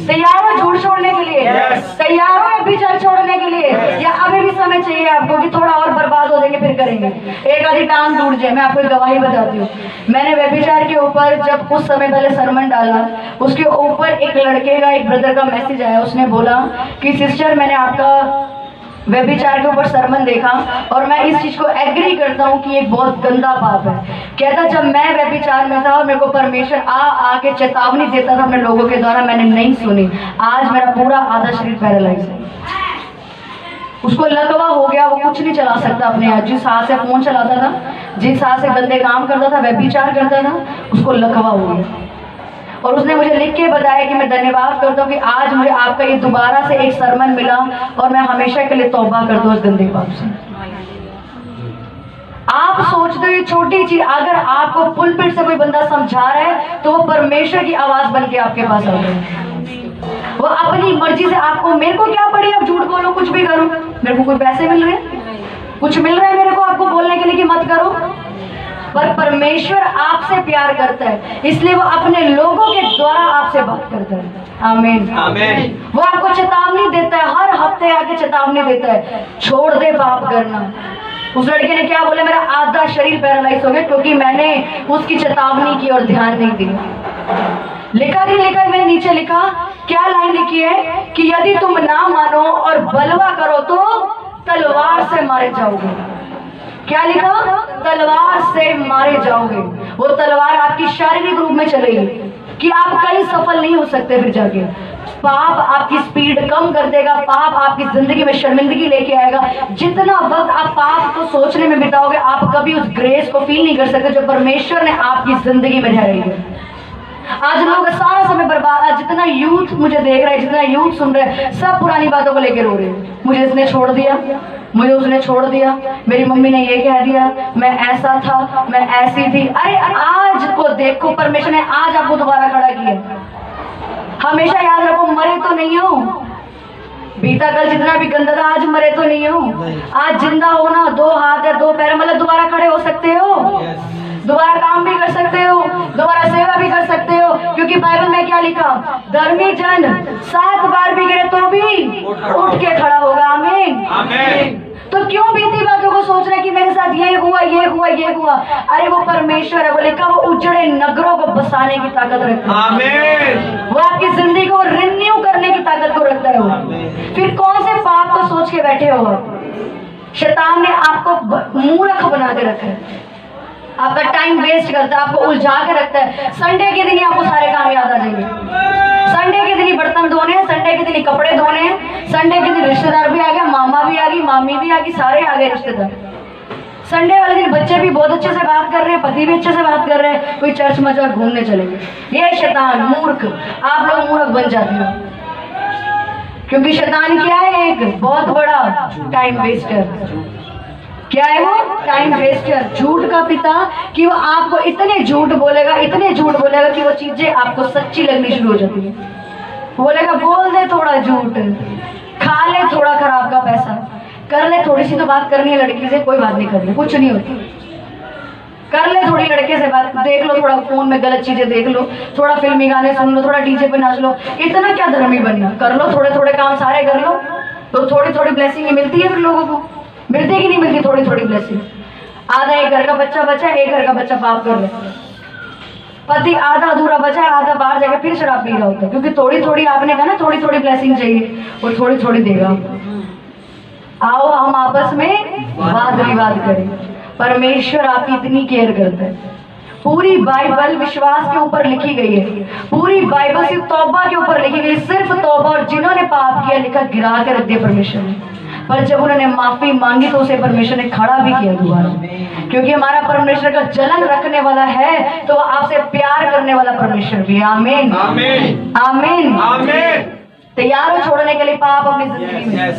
तैयार हो झूठ छोड़ने के लिए? तैयार हो व्यभिचार छोड़ने के लिए? या अभी भी समय चाहिए आपको कि थोड़ा और बर्बाद हो जाएंगे फिर करेंगे? एक आधी टांग टूट जाए। मैं आपको एक गवाही बताती हूँ। मैंने व्यभिचार के ऊपर जब कुछ समय पहले सरमन डाला, उसके ऊपर एक लड़के का, एक ब्रदर का मैसेज आया। उसने बोला कि सिस्टर मैंने आपका व्यभिचार के ऊपर सरमन देखा और मैं इस चीज को एग्री करता हूँ कि ये बहुत गंदा पाप है। कहता जब मैं व्यभिचार में था और मेरे को परमेश्वर आके चेतावनी देता था अपने लोगों के द्वारा, मैंने नहीं सुनी। आज मेरा पूरा आधा शरीर पैरालाइज है। उसको लकवा हो गया, वो कुछ नहीं चला सकता अपने आप। जिस हाथ से फोन चलाता था, जिस हाथ से गंदे काम करता था, व्यभिचार करता था, उसको लकवा हो गया। और उसने मुझे लिख के बताया कि मैं धन्यवाद करता हूँ कि आज मुझे आपका ये दोबारा से एक सरमन मिला और मैं हमेशा के लिए तौबा करता हूँ उस गंदे पाप से। आप सोचते हो ये छोटी चीज, अगर आपको पुलपिट से कोई बंदा समझा रहा है तो वो परमेश्वर की आवाज बन के आपके पास आ गई। वो अपनी मर्जी से आपको, मेरे को क्या पड़ी, आप झूठ बोलो, कुछ भी करो, मेरे को कोई पैसे मिल रहे हैं, कुछ मिल रहा है मेरे को आपको बोलने के लिए कि मत करो। पर परमेश्वर आपसे प्यार करता है, इसलिए वो अपने लोगों के द्वारा आपसे बात करता है। आमीन, आमीन। वो आपको चेतावनी देता है, हर हफ्ते आके चेतावनी देता है, छोड़ दे पाप करना। उस लड़के ने क्या बोला, मेरा आधा शरीर पैरालाइज हो गया क्योंकि मैंने उसकी चेतावनी की और ध्यान नहीं दिया। लिखा नहीं लिखा, मैंने नीचे लिखा, क्या लाइन लिखी है कि यदि तुम ना मानो और बलवा करो तो तलवार से मारे जाओगे। क्या लिखा? तलवार से मारे जाओगे। वो तलवार आपकी शारीरिक रूप में चलेगी कि आप कहीं सफल नहीं हो सकते। फिर जाके पाप आपकी स्पीड कम कर देगा, पाप आपकी जिंदगी में शर्मिंदगी लेके आएगा। जितना वक्त आप पाप को सोचने में बिताओगे, आप कभी उस ग्रेस को फील नहीं कर सकते जो परमेश्वर ने आपकी जिंदगी में ठहराई है। आज लोग सारा समय बर्बाद, आज जितना यूथ मुझे देख रहा है, जितना यूथ सुन रहे हैं, सब पुरानी बातों को लेकर रो रहे हैं। मुझे इसने छोड़ दिया, मुझे उसने छोड़ दिया, मेरी मम्मी ने ये कह दिया, मैं ऐसा था, मैं ऐसी थी। अरे आज को देखो, परमेश्वर ने आज आपको दोबारा खड़ा किया। हमेशा याद रखो, मरे तो नहीं हो। बीता कल जितना भी गंदा था, आज मरे तो नहीं हो। आज जिंदा हो ना, 2 हाथ है 2 पैर, मतलब दोबारा खड़े हो सकते हो, दोबारा काम भी कर सकते हो, दोबारा सेवा भी कर सकते हो। क्योंकि बाइबल में क्या लिखा, धर्मी जन 7 बार भी गिरे तो भी उठ के खड़ा होगा। आमीन, आमीन। तो क्यों बीती बातों को सोच रहे कि मेरे साथ ये हुआ, ये हुआ, ये हुआ। अरे वो परमेश्वर है, वो लिखा, वो उजड़े नगरों को बसाने की ताकत रखता है। आमीन। वो आपकी जिंदगी को रिन्यू करने की ताकत को रखता है। वो फिर कौन से पाप को सोच के बैठे हो? शैतान ने आपको मूर्ख बना के रखा है, आपका टाइम वेस्ट करता है, आपको उलझा के रखता है। संडे के दिन ही आपको सारे काम याद आ जाएंगे। संडे के दिन ही बर्तन धोने हैं, संडे के दिन ही कपड़े धोने हैं, संडे के दिन रिश्तेदार भी आ गया, मामा भी आ गई, मामी भी आ गई, सारे आ गए रिश्तेदार। संडे वाले दिन बच्चे भी बहुत अच्छे से बात कर रहे हैं, पति भी अच्छे से बात कर रहे हैं, कोई चर्च मचा घूमने चलेंगे। ये शैतान मूर्ख, आप लोग मूर्ख बन जाते हो। क्योंकि शैतान क्या है? एक बहुत बड़ा टाइम वेस्टर। क्या है वो? टाइम वेस्टर, झूठ का पिता। कि वो आपको इतने झूठ बोलेगा, इतने झूठ बोलेगा कि वो चीजें आपको सच्ची लगनी शुरू हो जाती है। बोलेगा बोल दे थोड़ा झूठ, खा ले थोड़ा खराब का पैसा, कर ले थोड़ी सी तो बात करनी है लड़की से, कोई बात नहीं करनी, कुछ नहीं होती। कर ले थोड़ी लड़के से बात, देख लो थोड़ा फोन में गलत चीजें देख लो, थोड़ा फिल्मी गाने सुन लो, थोड़ा डीजे पे नाच लो, इतना क्या धर्मी बनना, कर लो थोड़े थोड़े काम सारे कर लो, तो थोड़ी थोड़ी ब्लेसिंग मिलती है फिर लोगों को, मिलती है कि नहीं मिलती थोड़ी थोड़ी ब्लेसिंग। आधा एक घर का बच्चा बचा, एक घर का बच्चा पाप कर ले, पति आधा अधूरा बचा है, आधा बाहर जाकर फिर शराब पी रहा होता है, क्योंकि थोड़ी थोड़ी आपने कहा ना थोड़ी थोड़ी ब्लेसिंग चाहिए और थोड़ी थोड़ी देगा। आओ हम आपस में वाद विवाद करें, परमेश्वर आपकी इतनी केयर करता है। पूरी बाइबल विश्वास के ऊपर लिखी गई है, पूरी बाइबल सिर्फ तौबा के ऊपर लिखी गई, सिर्फ तौबा, और जिन्होंने पाप किया लिखा गिरा के रख दिया परमेश्वर ने, पर जब उन्होंने माफी मांगी तो उसे परमेश्वर ने खड़ा भी किया दोबारा, क्योंकि हमारा परमेश्वर का जलन रखने वाला है, तो आपसे प्यार करने वाला परमेश्वर भी। आमीन आमीन आमीन आमीन। तैयार हो छोड़ने के लिए पाप अपनी जिंदगी में?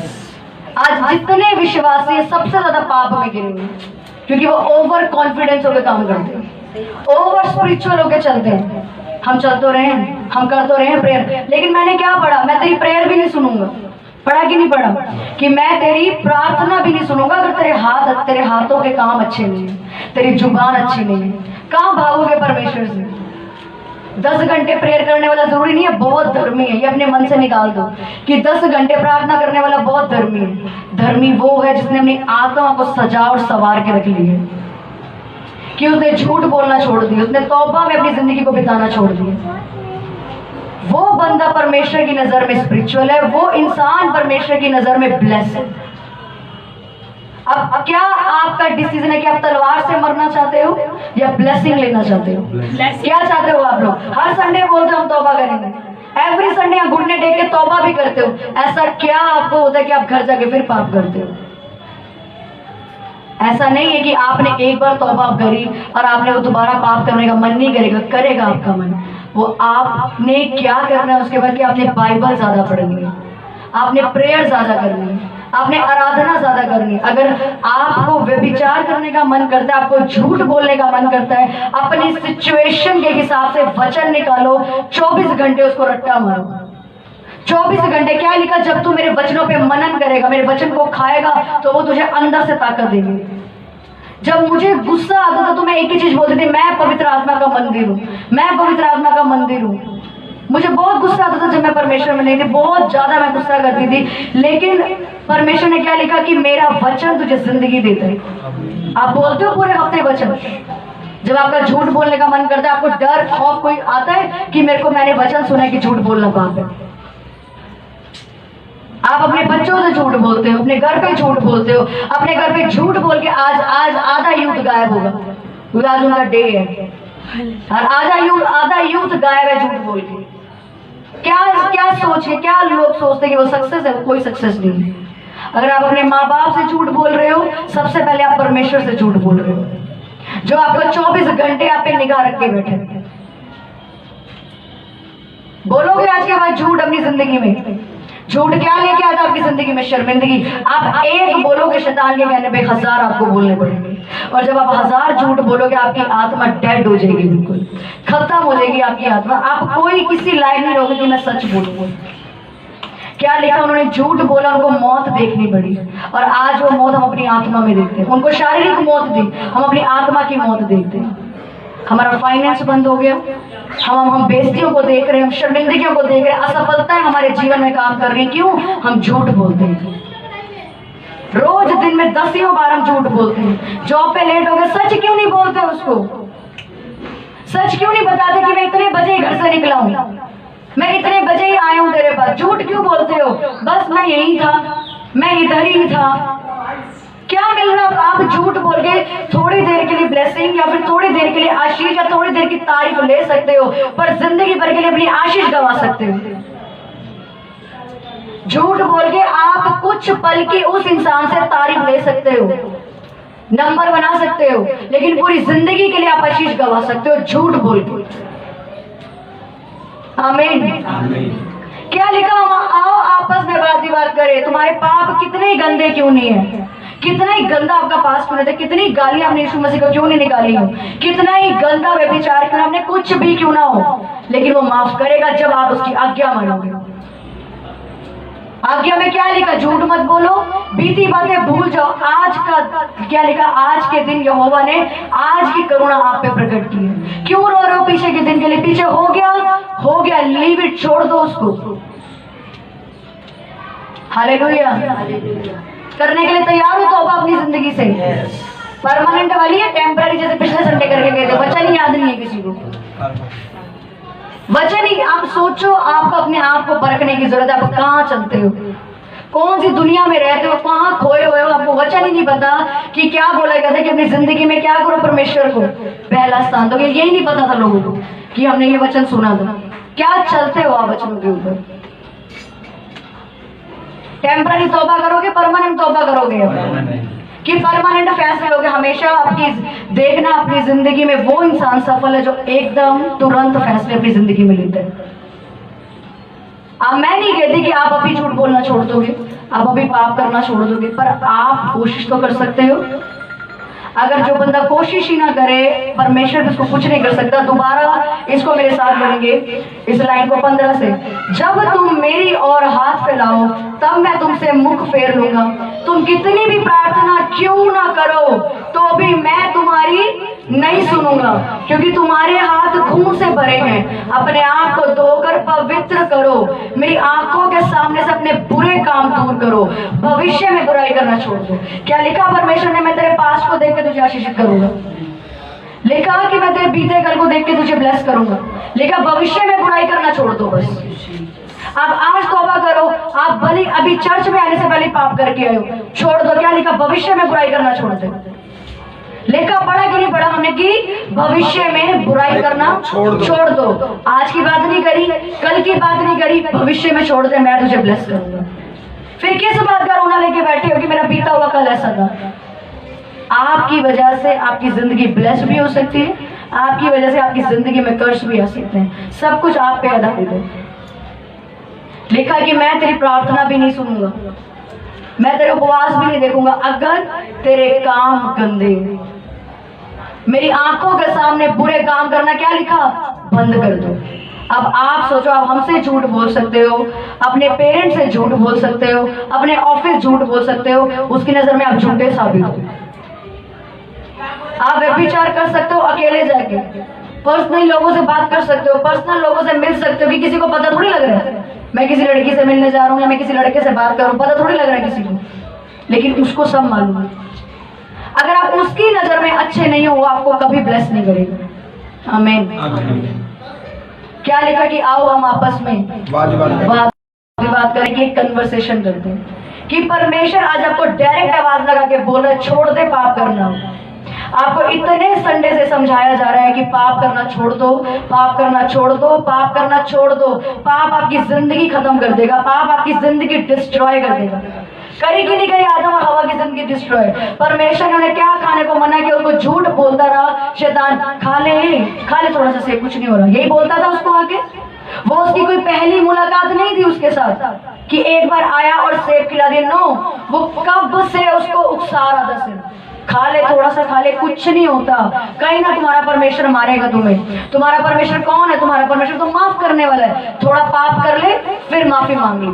आज जितने विश्वासी हैं सबसे ज्यादा पाप में गिरेंगे, क्योंकि वो ओवर कॉन्फिडेंस होकर काम करते हैं, ओवर स्पिरिचुअल होकर चलते हैं। हम चलते रहे, हम करते रहे प्रेयर, लेकिन मैंने क्या पढ़ा, मैं तेरी प्रेयर भी नहीं सुनूंगा, पढ़ा कि नहीं पढ़ा, कि मैं तेरी प्रार्थना भी नहीं सुनूंगा अगर तेरे हाथों के काम अच्छे नहीं है, तेरी जुबान अच्छी नहीं है। कहाँ भागोगे परमेश्वर से? 10 घंटे प्रेयर करने वाला जरूरी नहीं है बहुत धर्मी है, ये अपने मन से निकाल दो कि 10 घंटे प्रार्थना करने वाला बहुत धर्मी है। धर्मी वो है जिसने अपनी आत्मा को सजा और संवार के रख ली है, कि उसने झूठ बोलना छोड़ दिया, उसने तौबा में अपनी जिंदगी को बिताना छोड़ दिया। वो बंदा परमेश्वर की नजर में स्पिरिचुअल है, वो इंसान परमेश्वर की नजर में ब्लेस है। अब क्या आपका डिसीजन है कि आप तलवार से मरना चाहते हो या ब्लेसिंग लेना चाहते हो? क्या चाहते हो आप लोग? हर संडे बोलते हो हम तौबा करेंगे, एवरी संडे आप घुटने टेक के तौबा भी करते हो, ऐसा क्या आपको होता है कि आप घर जाके फिर पाप करते हो? ऐसा नहीं है कि आपने एक बार तौबा करी और आपने वो दोबारा पाप करने का मन नहीं करेगा, करेगा आपका मन। वो आपने क्या करना है उसके बाद कि आपने बाइबल ज्यादा पढ़नी है, आपने प्रेयर ज्यादा करनी है, आपने आराधना ज्यादा करनी है। अगर आपको व्यभिचार करने का मन करता है, आपको झूठ बोलने का मन करता है, अपनी सिचुएशन के हिसाब से वचन निकालो, 24 घंटे उसको रट्टा मारो। 24 घंटे क्या लिखा, जब तू मेरे वचनों पे मनन करेगा, मेरे वचन को खाएगा, तो वो तुझे अंदर से ताकत देगी। जब मुझे गुस्सा आता था तो मैं एक ही चीज बोलती थी, मैं पवित्र आत्मा का मंदिर हूँ, मैं पवित्र आत्मा का मंदिर हूँ। मुझे बहुत गुस्सा आता था जब मैं परमेश्वर में नहीं थी, बहुत ज्यादा मैं गुस्सा करती थी, लेकिन परमेश्वर ने क्या लिखा कि मेरा वचन तुझे जिंदगी देता है। आप बोलते हो पूरे हफ्ते वचन, जब आपका झूठ बोलने का मन करता है, आपको डर खौफ कोई आता है कि मेरे को मैंने वचन सुना है कि झूठ बोलना पाप है। आप अपने बच्चों से झूठ बोलते हो, अपने घर पे झूठ बोलते हो, अपने घर पे झूठ बोल के आज आधा यूथ गायब होगा, क्योंकि आज उनका डे है, और आधा यूथ गायब है झूठ बोल के। क्या सोच के क्या लोग सोचते हैं कि वो सक्सेस है, वो कोई सक्सेस नहीं है। अगर आप अपने माँ बाप से झूठ बोल रहे हो, सबसे पहले आप परमेश्वर से झूठ बोल रहे हो, जो आपको 24 घंटे आप पे निगाह रख के बैठे। बोलोगे आज के बाद झूठ अपनी जिंदगी में? झूठ क्या लेके आता आपकी जिंदगी में? शर्मिंदगी। आप एक बोलोगे शैतान के कहने पे 1000 आपको बोलने पड़ेंगे, और जब आप 1000 झूठ बोलोगे आपकी आत्मा डेड हो जाएगी, बिल्कुल खत्म हो जाएगी आपकी आत्मा। आप कोई किसी लायक नहीं रहोगे कि मैं सच बोलूंगा। क्या लिखा, उन्होंने झूठ बोला, उनको मौत देखनी पड़ी, और आज वो मौत हम अपनी आत्मा में देखते हैं। उनको शारीरिक मौत दी, हम अपनी आत्मा की मौत देखते हैं। हमारा फाइनेंस बंद हो गया, हम बेइज्जतियों को देख रहे हैं, हम शर्मिंदगियों को देख रहे हैं, असफलताएं हमारे जीवन में काम कर रही हैं। क्यों? हम झूठ बोलते हैं। रोज दिन में 10 बार हम झूठ बोलते हैं। जॉब पे लेट हो गए, सच क्यों नहीं बोलते उसको? सच क्यों नहीं बताते कि मैं इतने बजे घर से निकला हूं, मैं इतने बजे ही आया हूं तेरे पास? झूठ क्यों बोलते हो? बस मैं यही था, मैं इधर ही था। क्या मिल रहा? आप झूठ बोल के थोड़ी देर के लिए ब्लेसिंग या फिर थोड़ी देर के लिए आशीष या थोड़ी देर की तारीफ ले सकते हो, पर जिंदगी भर के लिए अपनी आशीष गवा सकते हो। झूठ बोल के आप कुछ पल की उस इंसान से तारीफ ले सकते हो, नंबर बना सकते हो, लेकिन पूरी जिंदगी के लिए आप आशीष गवा सकते हो झूठ बोल के। आमीन। क्या लिखा? आओ आपस में वाद विवाद करें। तुम्हारे पाप कितने गंदे क्यों नहीं है, कितना ही गंदा आपका पास क्यों नहीं था, कितनी गालियां हमने यीशु मसीह को क्यों नहीं निकाली हो, कितना ही गंदा व्यभिचार क्यों, हमने कुछ भी क्यों ना हो, लेकिन वो माफ करेगा जब आप उसकी आज्ञा मानोगे। आज्ञा में क्या लिखा? झूठ मत बोलो, बीती बातें भूल जाओ। आज का क्या लिखा? आज के दिन यहोवा ने आज की करुणा आप पे प्रकट की है। क्यों रो रहे हो पीछे के दिन के लिए? पीछे हो गया, लीव इट, छोड़ दो उसको। हालेलुया। करने के लिए तैयार हो तौबा अपनी जिंदगी से? परमानेंट वाली है, टेम्पररी जैसे पिछले संडे करके गए थे? वचन याद नहीं है किसी को? वचन ही आप सोचो, आपको अपने आप को परखने की जरूरत है। आप कहाँ चलते हो, कौन सी दुनिया में रहते हो, कहाँ खोए हुए हो? आपको वचन ही नहीं पता कि क्या बोला गया था कि अपनी जिंदगी में क्या करो, परमेश्वर को पहला स्थान दो। यही नहीं पता था लोगों को कि हमने ये वचन सुना था। क्या चलते हो आप वचनों के ऊपर? टेम्पररी तौबा करोगे, परमानेंट तौबा करोगे? कि परमानेंट फैसले होगे? हमेशा आपकी देखना अपनी जिंदगी में वो इंसान सफल है जो एकदम तुरंत फैसले अपनी जिंदगी में लेते हैं। अब मैं नहीं कहती कि आप अभी झूठ बोलना छोड़ दोगे, आप अभी पाप करना छोड़ दोगे, पर आप कोशिश तो कर सकते हो। अगर जो बंदा कोशिश ही ना करे, परमेश्वर उसको कुछ नहीं कर सकता। दोबारा इसको मेरे साथ बोलेंगे, इस लाइन को 15 से। जब तुम मेरी ओर हाथ फैलाओ तब मैं तुमसे मुख फेर लूंगा। तुम कितनी भी प्रार्थना क्यों ना करो तो भी मैं तुम्हारी नहीं सुनूंगा, क्योंकि तुम्हारे हाथ खून से भरे हैं। अपने आप को धोकर पवित्र करो, मेरी आंखों के सामने से अपने बुरे काम दूर करो, भविष्य में बुराई करना छोड़ दो। क्या लिखा परमेश्वर ने? मैं तेरे पास को देख के तुझे आशीषित करूंगा। लिखा कि मैं तेरे बीते कल को देख के तुझे ब्लेस करूंगा। लिखा भविष्य में बुराई करना छोड़ दो बस। अब आज तौबा करो। आप भले अभी चर्च में आने से पहले पाप करके आए हो, छोड़ दो। क्या लिखा? भविष्य में बुराई करना छोड़ दो। लेखा पढ़ा कि नहीं पढ़ा हमने कि भविष्य में बुराई करना छोड़ दो। आज की बात नहीं करी, कल की बात नहीं करी, भविष्य में छोड़ दे, मैं तुझे ब्लेस करूंगा। फिर किस बात का रोना लेके बैठे हो कि मेरा बीता हुआ कल ऐसा था? आपकी वजह से आपकी जिंदगी ब्लेस भी हो सकती है, आपकी वजह से आपकी जिंदगी में कर्ज भी आ सकते हैं। सब कुछ आप पे आधारित है। लिखा कि मैं तेरी प्रार्थना भी नहीं सुनूंगा, मैं तेरे उपवास भी नहीं देखूंगा अगर तेरे काम गंदे, मेरी आंखों के सामने बुरे काम करना क्या लिखा? बंद कर दो। अब आप सोचो, आप हमसे झूठ बोल सकते हो, अपने पेरेंट्स से झूठ बोल सकते हो, अपने ऑफिस झूठ बोल सकते हो, उसकी नजर में आप झूठे साबित हो। आप व्यभिचार कर सकते हो अकेले जाके, पर्सनल लोगों से बात कर सकते हो, पर्सनल लोगों से मिल सकते हो कि किसी को पता थोड़ी लग रहा है मैं किसी लड़की से मिलने जा रहा हूँ या मैं किसी लड़के से बात कर रहा हूँ, पता थोड़ी लग रहा है किसी को, लेकिन उसको सब मालूम है। अगर आप उसकी नजर में अच्छे नहीं हो, वो आपको कभी ब्लेस नहीं करेगा। आमीन। क्या लिखा कि आओ हम आपस में बात करेंगे, कन्वर्सेशन करते हैं कि परमेश्वर आज आपको डायरेक्ट आवाज लगा के बोल रहा है, छोड़ दे पाप करना। आपको इतने संडे से समझाया जा रहा है कि पाप करना छोड़ दो, पाप करना छोड़ दो, पाप करना छोड़ दो। पाप आपकी जिंदगी खत्म कर देगा, पाप आपकी जिंदगी डिस्ट्रॉय कर देगा। करी कि नहीं करी आदम और हवा की जिंदगी डिस्ट्रॉय? परमेश्वर ने उन्हें क्या खाने को मना किया? उनको झूठ बोलता रहा शैतान, खा ले थोड़ा सा सेब, कुछ नहीं हो रहा, यही बोलता था उसको आके। वो उसकी कोई पहली मुलाकात नहीं थी उसके साथ कि एक बार आया और सेब खिला दिया। नो, वो कब से उसको उकसा रहा था, सिर्फ खा ले, थोड़ा सा खा ले, कुछ नहीं होता। कहीं ना तुम्हारा परमेश्वर मारेगा तुम्हें। तुम्हारा परमेश्वर कौन है? तुम्हारा परमेश्वर तो माफ करने वाला है। थोड़ा पाप कर ले फिर माफी मांग ले।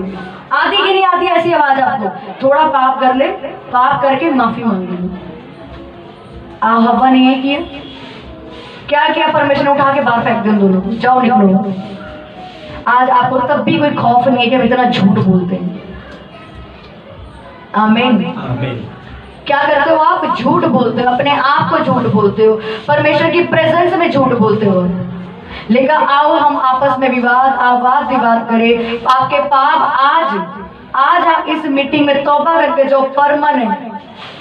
आती कि नहीं आती ऐसी आवाज आपको? थोड़ा पाप कर ले, पाप करके माफी मांग ले। हवा ने ये किया, क्या किया? परमेश्वर ने उठा के बाहर फेंक दिया दोनों को, जाओ निकलो। आज आपको तब भी कोई खौफ नहीं है कि हम इतना झूठ बोलते हैं। आमीन। क्या करते हो आप? झूठ बोलते हो, अपने आप को झूठ बोलते हो, परमेश्वर की प्रेजेंस में झूठ बोलते हो। लेकिन आओ हम आपस में विवाद करें। आपके पाप आज आप इस मीटिंग में तौबा करके जाओ,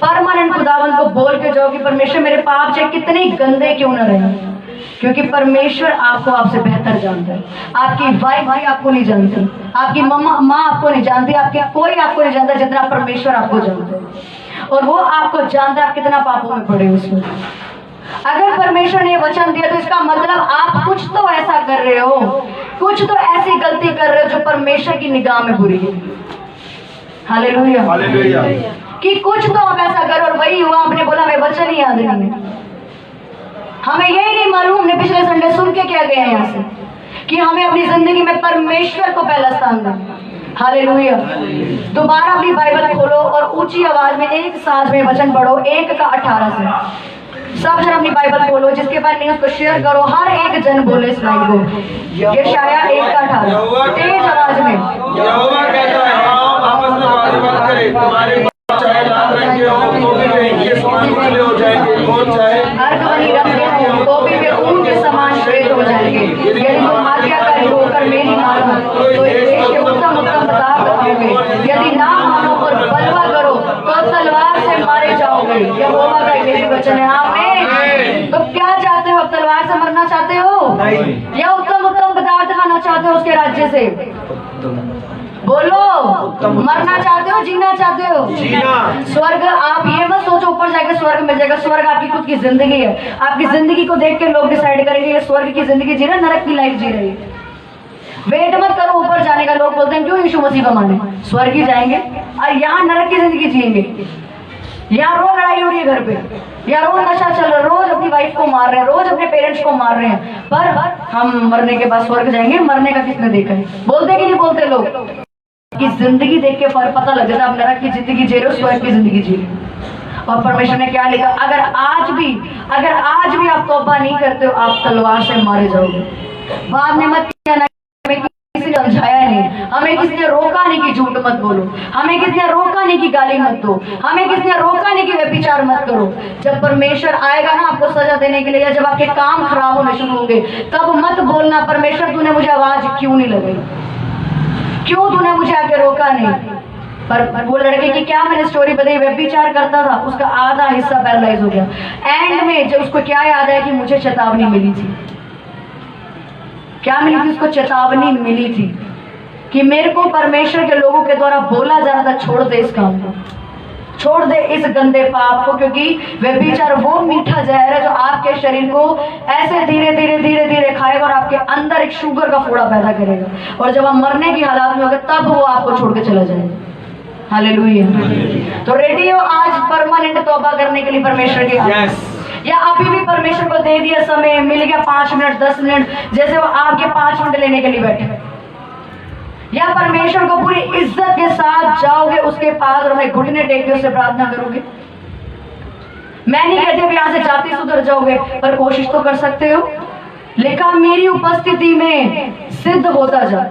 परमानेंट खुदावंत को बोल के जाओ कि परमेश्वर मेरे पाप चाहे कितने गंदे क्यों न रहे, क्योंकि परमेश्वर आपको आपसे बेहतर जानता है। आपकी वाइफ भी आपको नहीं जानती, आपकी माँ आपको नहीं जानती, आपके कोई आपको नहीं जानता जितना परमेश्वर आपको जानता है। और वो आपको जानता है आप कितना पापों में पड़े उसमें। अगर परमेश्वर ने वचन दिया तो इसका मतलब आप कुछ तो ऐसा कर रहे हो, कुछ तो ऐसी गलती कर रहे हो जो परमेश्वर की निगाह में बुरी है। हालेलुया। कि कुछ तो आप ऐसा करो और वही हुआ। आपने बोला मैं वचन ही याद नहीं है, हमें यही नहीं मालूम। हमने पिछले संडे सुन के क्या गए यहाँ से कि हमें अपनी जिंदगी में परमेश्वर को पहला स्थान देना। हालेलुया। दोबारा अपनी बाइबल खोलो और ऊंची आवाज में एक साथ में वचन पढ़ो 1 का 18 से। सब जन अपनी बाइबल खोलो, जिसके पास नहीं उसको शेयर करो, हर एक जन बोले इस लाइन को। यशायाह 1 का 18 तेज आवाज में। यहोवा कहता है, आओ आपस में वाद करें, तुम्हारे बाल चाहे लाल रंग के हों तो भी वे इनके समान उजले हो जाएंगे, और चाहे अर्धवनी रंग के हों तो भी वे ऊन के समान श्वेत हो जाएंगे। यदि तुम आज्ञाकारी होकर मेरी मानो तो इस देश के उत्तम उत्तम पदार्थ खाओगे, यदि ना मानो और बलवा करो तो तलवार से मारे जाओगे। यहोवा का यही वचन है। आमीन। तो क्या चाहते हो? तलवार से मरना चाहते हो या उत्तम उत्तम पदार्थ खाना चाहते हो उसके राज्य से? बोलो, मरना चाहते हो जीना चाहते हो? जीना। स्वर्ग, आप ये मत सोचो ऊपर जाकर स्वर्ग मिल जाएगा। स्वर्ग आपकी खुद की जिंदगी है। आपकी जिंदगी को देख के लोग डिसाइड करेंगे ये स्वर्ग की जिंदगी जी रहा है, नरक की लाइफ जी रही है। वेट मत करो ऊपर जाने का। लोग बोलते हैं क्यों यीशु मसीह का माने, स्वर्ग ही जाएंगे और यहाँ नरक की जिंदगी जिएंगे। यहाँ रोज लड़ाई हो रही है घर पे, यहाँ रोज नशा चल रहा है, रोज अपनी वाइफ को मार रहे हैं, रोज अपने पेरेंट्स को मार रहे हैं, पर हम मरने के बाद स्वर्ग जाएंगे। मरने का किसने देखा है? बोलते कि नहीं बोलते लोग? कि जिंदगी देख के फर्क पता लग जाता है आप नरक की जिंदगी जी रहे हो, स्वर्ग की जिंदगी जी रहे हो। और परमेश्वर ने क्या लिखा? अगर आज भी आप तौबा नहीं करते हो, आप तलवार से मारे जाओगे। बाद में मत कहना किसी ने समझाया नहीं, हमें किसी ने रोका नहीं कि झूठ मत बोलो, हमें किसी ने रोका नहीं कि गाली मत दो, हमें किसी ने रोका नहीं कि व्यभिचार मत करो। जब परमेश्वर आएगा ना आपको सजा देने के लिए, या जब आपके काम खराब होने शुरू होंगे, तब मत बोलना परमेश्वर तूने मुझे आवाज क्यों नहीं लगाई, क्यों तूने मुझे आके रोका नहीं। पर वो लड़के की क्या मैंने स्टोरी बताई, व्यभिचार करता था, उसका आधा हिस्सा पैरालाइज हो गया। एंड में जब उसको क्या याद है कि मुझे चेतावनी मिली थी, क्या मिली थी उसको? चेतावनी मिली थी कि मेरे को परमेश्वर के लोगों के द्वारा बोला जा रहा था छोड़ दे इस काम को, छोड़ दे इस गंदे पाप को, क्योंकि व्यभिचार वो मीठा जहर है जो आपके शरीर को ऐसे धीरे धीरे धीरे धीरे खाएगा और आपके अंदर एक शुगर का फोड़ा पैदा करेगा, और जब हम मरने की हालात में होंगे तब वो आपको छोड़ के चला जाएगा। हालेलुया। तो रेडी हो आज परमानेंट तौबा करने के लिए परमेश्वर के आगे? या अभी भी परमेश्वर को दे दिया समय, मिल गया 5 मिनट 10 मिनट, जैसे वो आपके 5 मिनट लेने के लिए बैठे, या परमेश्वर को पूरी इज्जत के साथ जाओगे उसके पास और अपने घुटने टेक के उससे प्रार्थना करोगे? मैं नहीं कहती अब यहाँ से जाते सुधर जाओगे, पर कोशिश तो कर सकते हो। लिखा मेरी उपस्थिति में सिद्ध होता जा।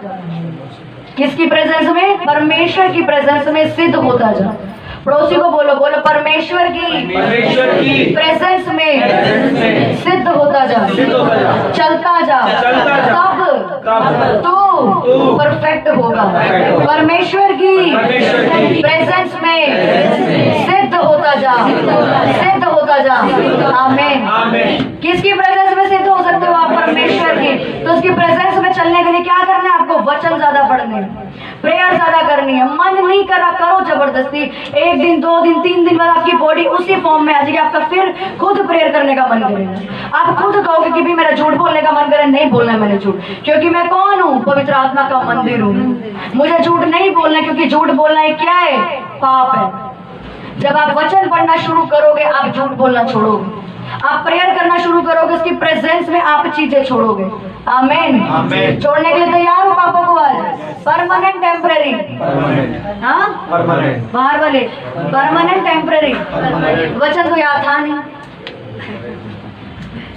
किसकी प्रेजेंस में? परमेश्वर की प्रेजेंस में सिद्ध होता जा। पड़ोसी को बोलो, बोलो परमेश्वर की प्रेजेंस में सिद्ध होता जा, चलता जा, तब तो परफेक्ट होगा। परमेश्वर की प्रेजेंस में सिद्ध होता जा, सिद्ध होता जा। आमीन। किसकी प्रेजेंस में सिद्ध हो सकते हो आप? परमेश्वर की। तो उसकी प्रेजेंस में चलने के लिए क्या करना है आपको? वचन ज्यादा पढ़ने हैं, प्रेयर ज्यादा करनी है। मन नहीं करा करो जबरदस्ती, 1 दिन 2 दिन 3 दिन बाद आपकी बॉडी उसी फॉर्म में आ जाएगी, आपका फिर खुद प्रेयर करने का मन करेगा। आप खुद कहोगे कि भी मेरा झूठ बोलने का मन करे, नहीं बोलना है मैंने झूठ, क्योंकि मैं कौन हूँ? पवित्र आत्मा का मंदिर हूँ। मुझे झूठ नहीं बोलना, क्योंकि झूठ बोलना है क्या है? पाप है। जब आप वचन पढ़ना शुरू करोगे आप झूठ बोलना छोड़ोगे, आप प्रेयर करना शुरू करोगे, उसकी प्रेजेंस में आप चीजें छोड़ोगे। आमीन। छोड़ने के लिए तैयार हो पापों को आज? Permanent temporary? हाँ, बाहर वाले परमानेंट टेम्परेरी। वचन तो याद था नहीं,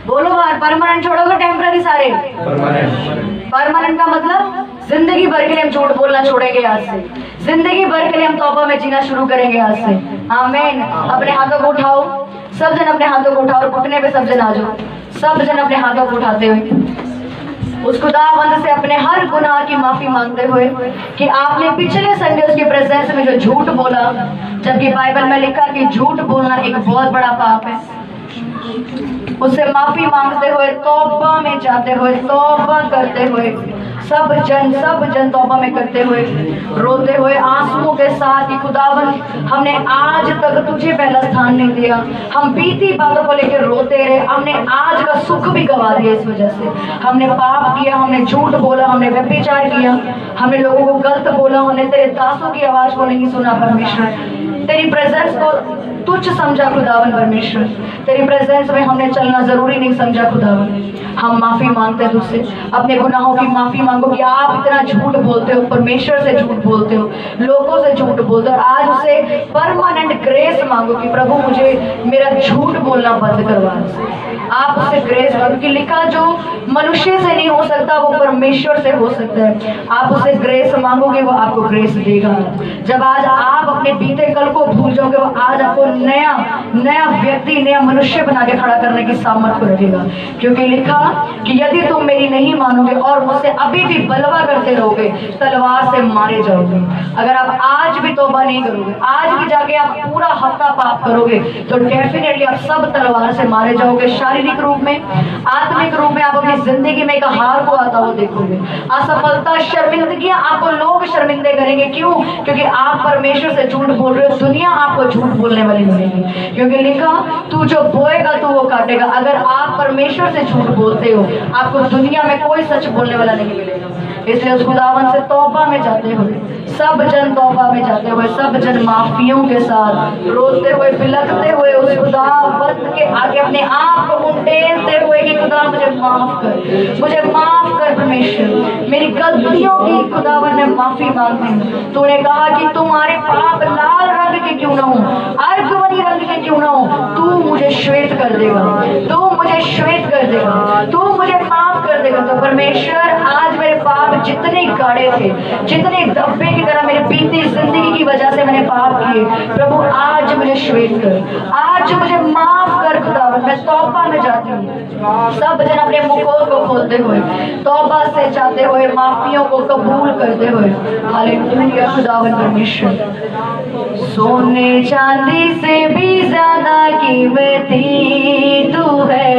बोलो बाहर। परमानेंट छोड़ोगे टेम्परेरी सारे? परमानेंट का मतलब जिंदगी भर के लिए हम झूठ बोलना छोड़ेंगे आज से, जिंदगी भर के लिए हम तौबा में जीना शुरू करेंगे आज से। आमीन। अपने हाथों को उठाओ, सब जन अपने हाथों को उठाओ और घुटने पे सब जन आ जाओ। सब जन अपने हाथों को उठाते हुए उस खुदावंद से अपने हर गुनाह की माफी मांगते हुए कि आपने पिछले संडे उसके प्रेजेंस में जो झूठ बोला, जबकि बाइबल में लिखा कि झूठ बोलना एक बहुत बड़ा पाप है, उससे माफी मांगते हुए, तौबा में जाते हुए, तौबा करते हुए सब जन तौबा में करते हुए, रोते हुए आंसुओं के साथ कि खुदावंद हमने आज तक तुझे पहला स्थान नहीं दिया, हम बीती बातों को लेकर रोते रहे, हमने आज का सुख भी गवा दिया इस वजह से। हमने पाप किया, हमने झूठ बोला, हमने व्यभिचार किया, हमने लोगों को गलत बोला, हमने तेरे दासों की आवाज को नहीं सुना। परमेश्वर तेरी प्रेजेंस को तुच्छ समझा खुदावन परमेश्वर। तेरी प्रेजेंस में हमने चलना जरूरी नहीं समझा खुदावन। हम माफी मांगते हैं तुझसे, अपने गुनाहों की माफी मांगो कि आप इतना झूठ बोलते हो, परमेश्वर से झूठ बोलते हो, लोगों से झूठ बोलते हो। और आज उससे परमानेंट ग्रेस मांगो कि प्रभु मुझे मेरा झूठ बोलना बंद करवा। आप उससे ग्रेस मांगो कि लिखा जो मनुष्य से नहीं हो सकता वो परमेश्वर से हो सकता है। आप उससे ग्रेस मांगोगे वो आपको ग्रेस देगा। जब आज आप अपने बीते कल को भूल जाओगे वो आज आपको नया व्यक्ति, नया मनुष्य बना के खड़ा करने की सामर्थ को रखेगा। क्योंकि लिखा कि यदि तुम मेरी नहीं मानोगे और मुझसे अभी भी बलवा करते रहोगे तलवार से मारे जाओगे। अगर आप आज भी तौबा नहीं करोगे, आज भी जाके आप पूरा हफ्ता पाप करोगे तो डेफिनेटली आप सब तलवार से मारे जाओगे। शारीरिक रूप में, आत्मिक रूप में आप अपनी जिंदगी में एक हार को आता हुआ देखोगे। असफलता, शर्मिंदगियां आपको लोग शर्मिंदे करेंगे। क्यों? क्योंकि आप परमेश्वर से झूठ बोल रहे हो। दुनिया आपको झूठ बोलने वाली मिलेगी। क्योंकि लिखा तू जो बोएगा तू वो काटेगा। अगर आप परमेश्वर से झूठ बोलते हो आपको दुनिया में कोई सच बोलने वाला नहीं मिलेगा। इसलिए उस खुदावन से तौबा में जाते हुए, सब जन तौबा में जाते हुए, सब जन माफियों के साथ रोते हुए, बिलखते हुए उस खुदावंत के आगे अपने आप को उंडेलते हुए कि खुदा मुझे माफ कर, मुझे माफ कर परमेश्वर, मेरी गलतियों की खुदावन में माफी मांगती हूँ। तूने कहा कि तुम्हारे पाप लाल रंग के क्यों ना हो, अर्गवनी रंग के क्यों ना हो, तू मुझे श्वेत कर देगा, तू मुझे श्वेत कर देगा, तू मुझे माफ कर देगा। तो परमेश्वर आज मेरे पाप जितने गाढ़े थे, जितने धब्बे की तरह मेरी बीती जिंदगी की वजह से मैंने पाप किए, प्रभु आज मुझे श्वेत कर, आज मुझे माफ कर खुदावन। मैं तौबा में जाती हूँ। सब जन अपने मुखों को खोलते हुए, तौबा से जाते हुए, माफियों को कबूल करते हुए, हालेलुया खुदावन परमेश्वर। सोने चांदी से भी ज्यादा कीमती तू है,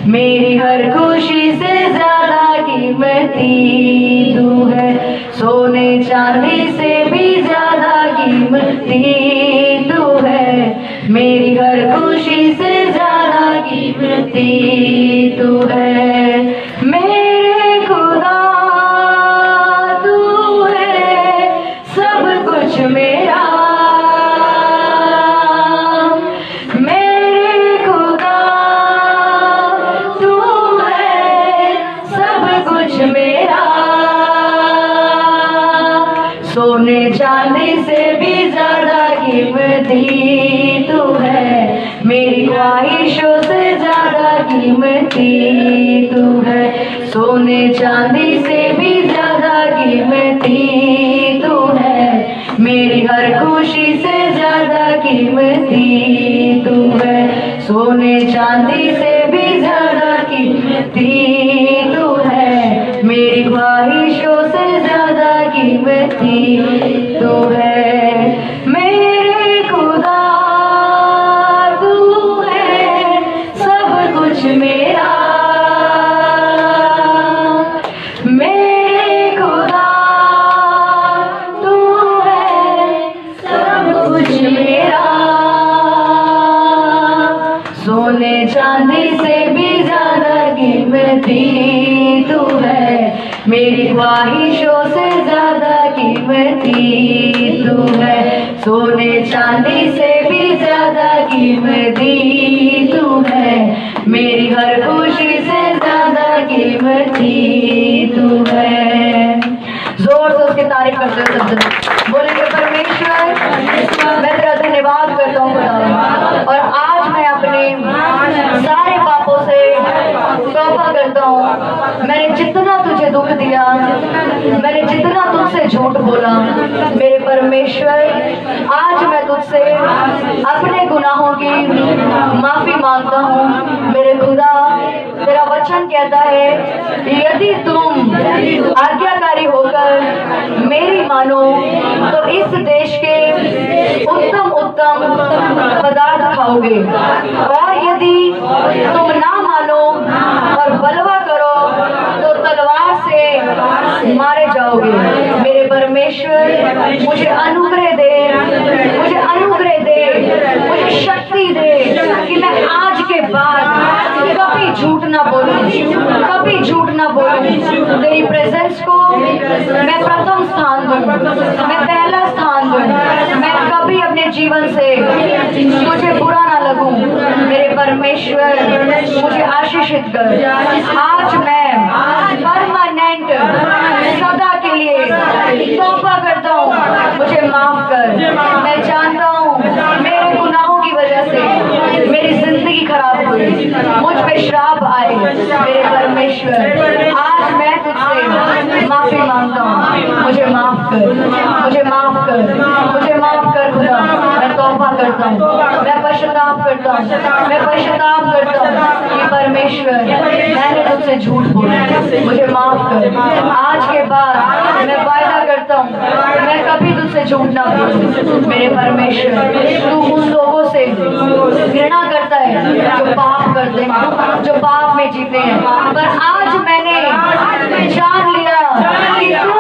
मेरी हर खुशी से ज्यादा कीमती तू है। सोने चांदी से भी ज्यादा कीमती तू है, मेरी हर खुशी से ज्यादा कीमती तू है। मेरे खुदा तू है सब कुछ मेरा, मेरे खुदा तू है सब कुछ मेरा। सोने चांदी से भी ज्यादा कीमती तू है, मेरी ख्वाहिशों से ज्यादा कीमती तू है। सोने चांदी से भी ज्यादा कीमती तू है, मेरी हर खुशी से ज्यादा कीमती तू है। सोने चांदी से भी ज्यादा कीमती तू है, मेरी ख्वाहिशों से ज्यादा कीमती तू है। मेरे खुदा तू है सब कुछ मेरा, मेरे खुदा तू है सब कुछ मेरा। सोने चांदी से भी ज्यादा कीमती तू है, मेरी ख्वाहिशों से ज्यादा कीमती तू है। सोने चांदी से भी ज्यादा कीमती तू है, मेरी हर खुशी से ज्यादा कीमती तू है। जोर से उसकी तारीफ करते हुए सब जन बोलेंगे परमेश्वर मैं तेरा धन्यवाद करता हूँ खुदा। और आज मैं अपने सारे पापों से तौबा करता हूँ। मैंने जितना तुझे दुख दिया, मैंने जितना तुझसे झूठ बोला, मेरे परमेश्वर आज मैं तुझसे अपने गुनाहों की माफी मांगता हूँ। मेरे खुदा तेरा वचन कहता है यदि तुम आज्ञाकारी होकर मेरी मानो तो इस देश के उत्तम उत्तम पदार्थ खाओगे, और यदि तुम ना मानो और बलवा करो तो तलवार से मारे जाओगे। मेरे परमेश्वर मुझे अनुग्रह दे, मुझे अनुग्रह दे, मुझे शक्ति दे कि मैं आज के बाद कभी झूठ ना बोलूं, कभी झूठ ना बोलूं। तेरी प्रेजेंस को मैं प्रथम स्थान दूं, मैं पहला स्थान दूं। मैं कभी अपने जीवन विभाजित कर। आज मैं परमानेंट सदा के लिए तौबा करता हूँ, मुझे माफ कर। मैं जानता हूँ मेरे गुनाहों की वजह से मेरी जिंदगी खराब हुई, मुझ पे श्राप आए। मेरे परमेश्वर, आज मैं तुझसे माफी मांगता हूँ, मुझे माफ कर, मुझे माफ कर, मुझे माफ कर खुदा। मैं तौबा करता हूँ, मैं पश्चाताप करता हूँ, मैं पश्चाताप करता हूँ कि परमेश्वर मैंने तुझसे झूठ बोला, मुझे माफ कर। आज के बाद मैं वायदा करता हूँ मैं कभी तुझसे झूठ ना बोलूं। मेरे परमेश्वर, तू उन लोगों से घृणा करता है जो पाप करते हैं, जो पाप में जीते हैं, पर आज मैंने जान लिया कि तू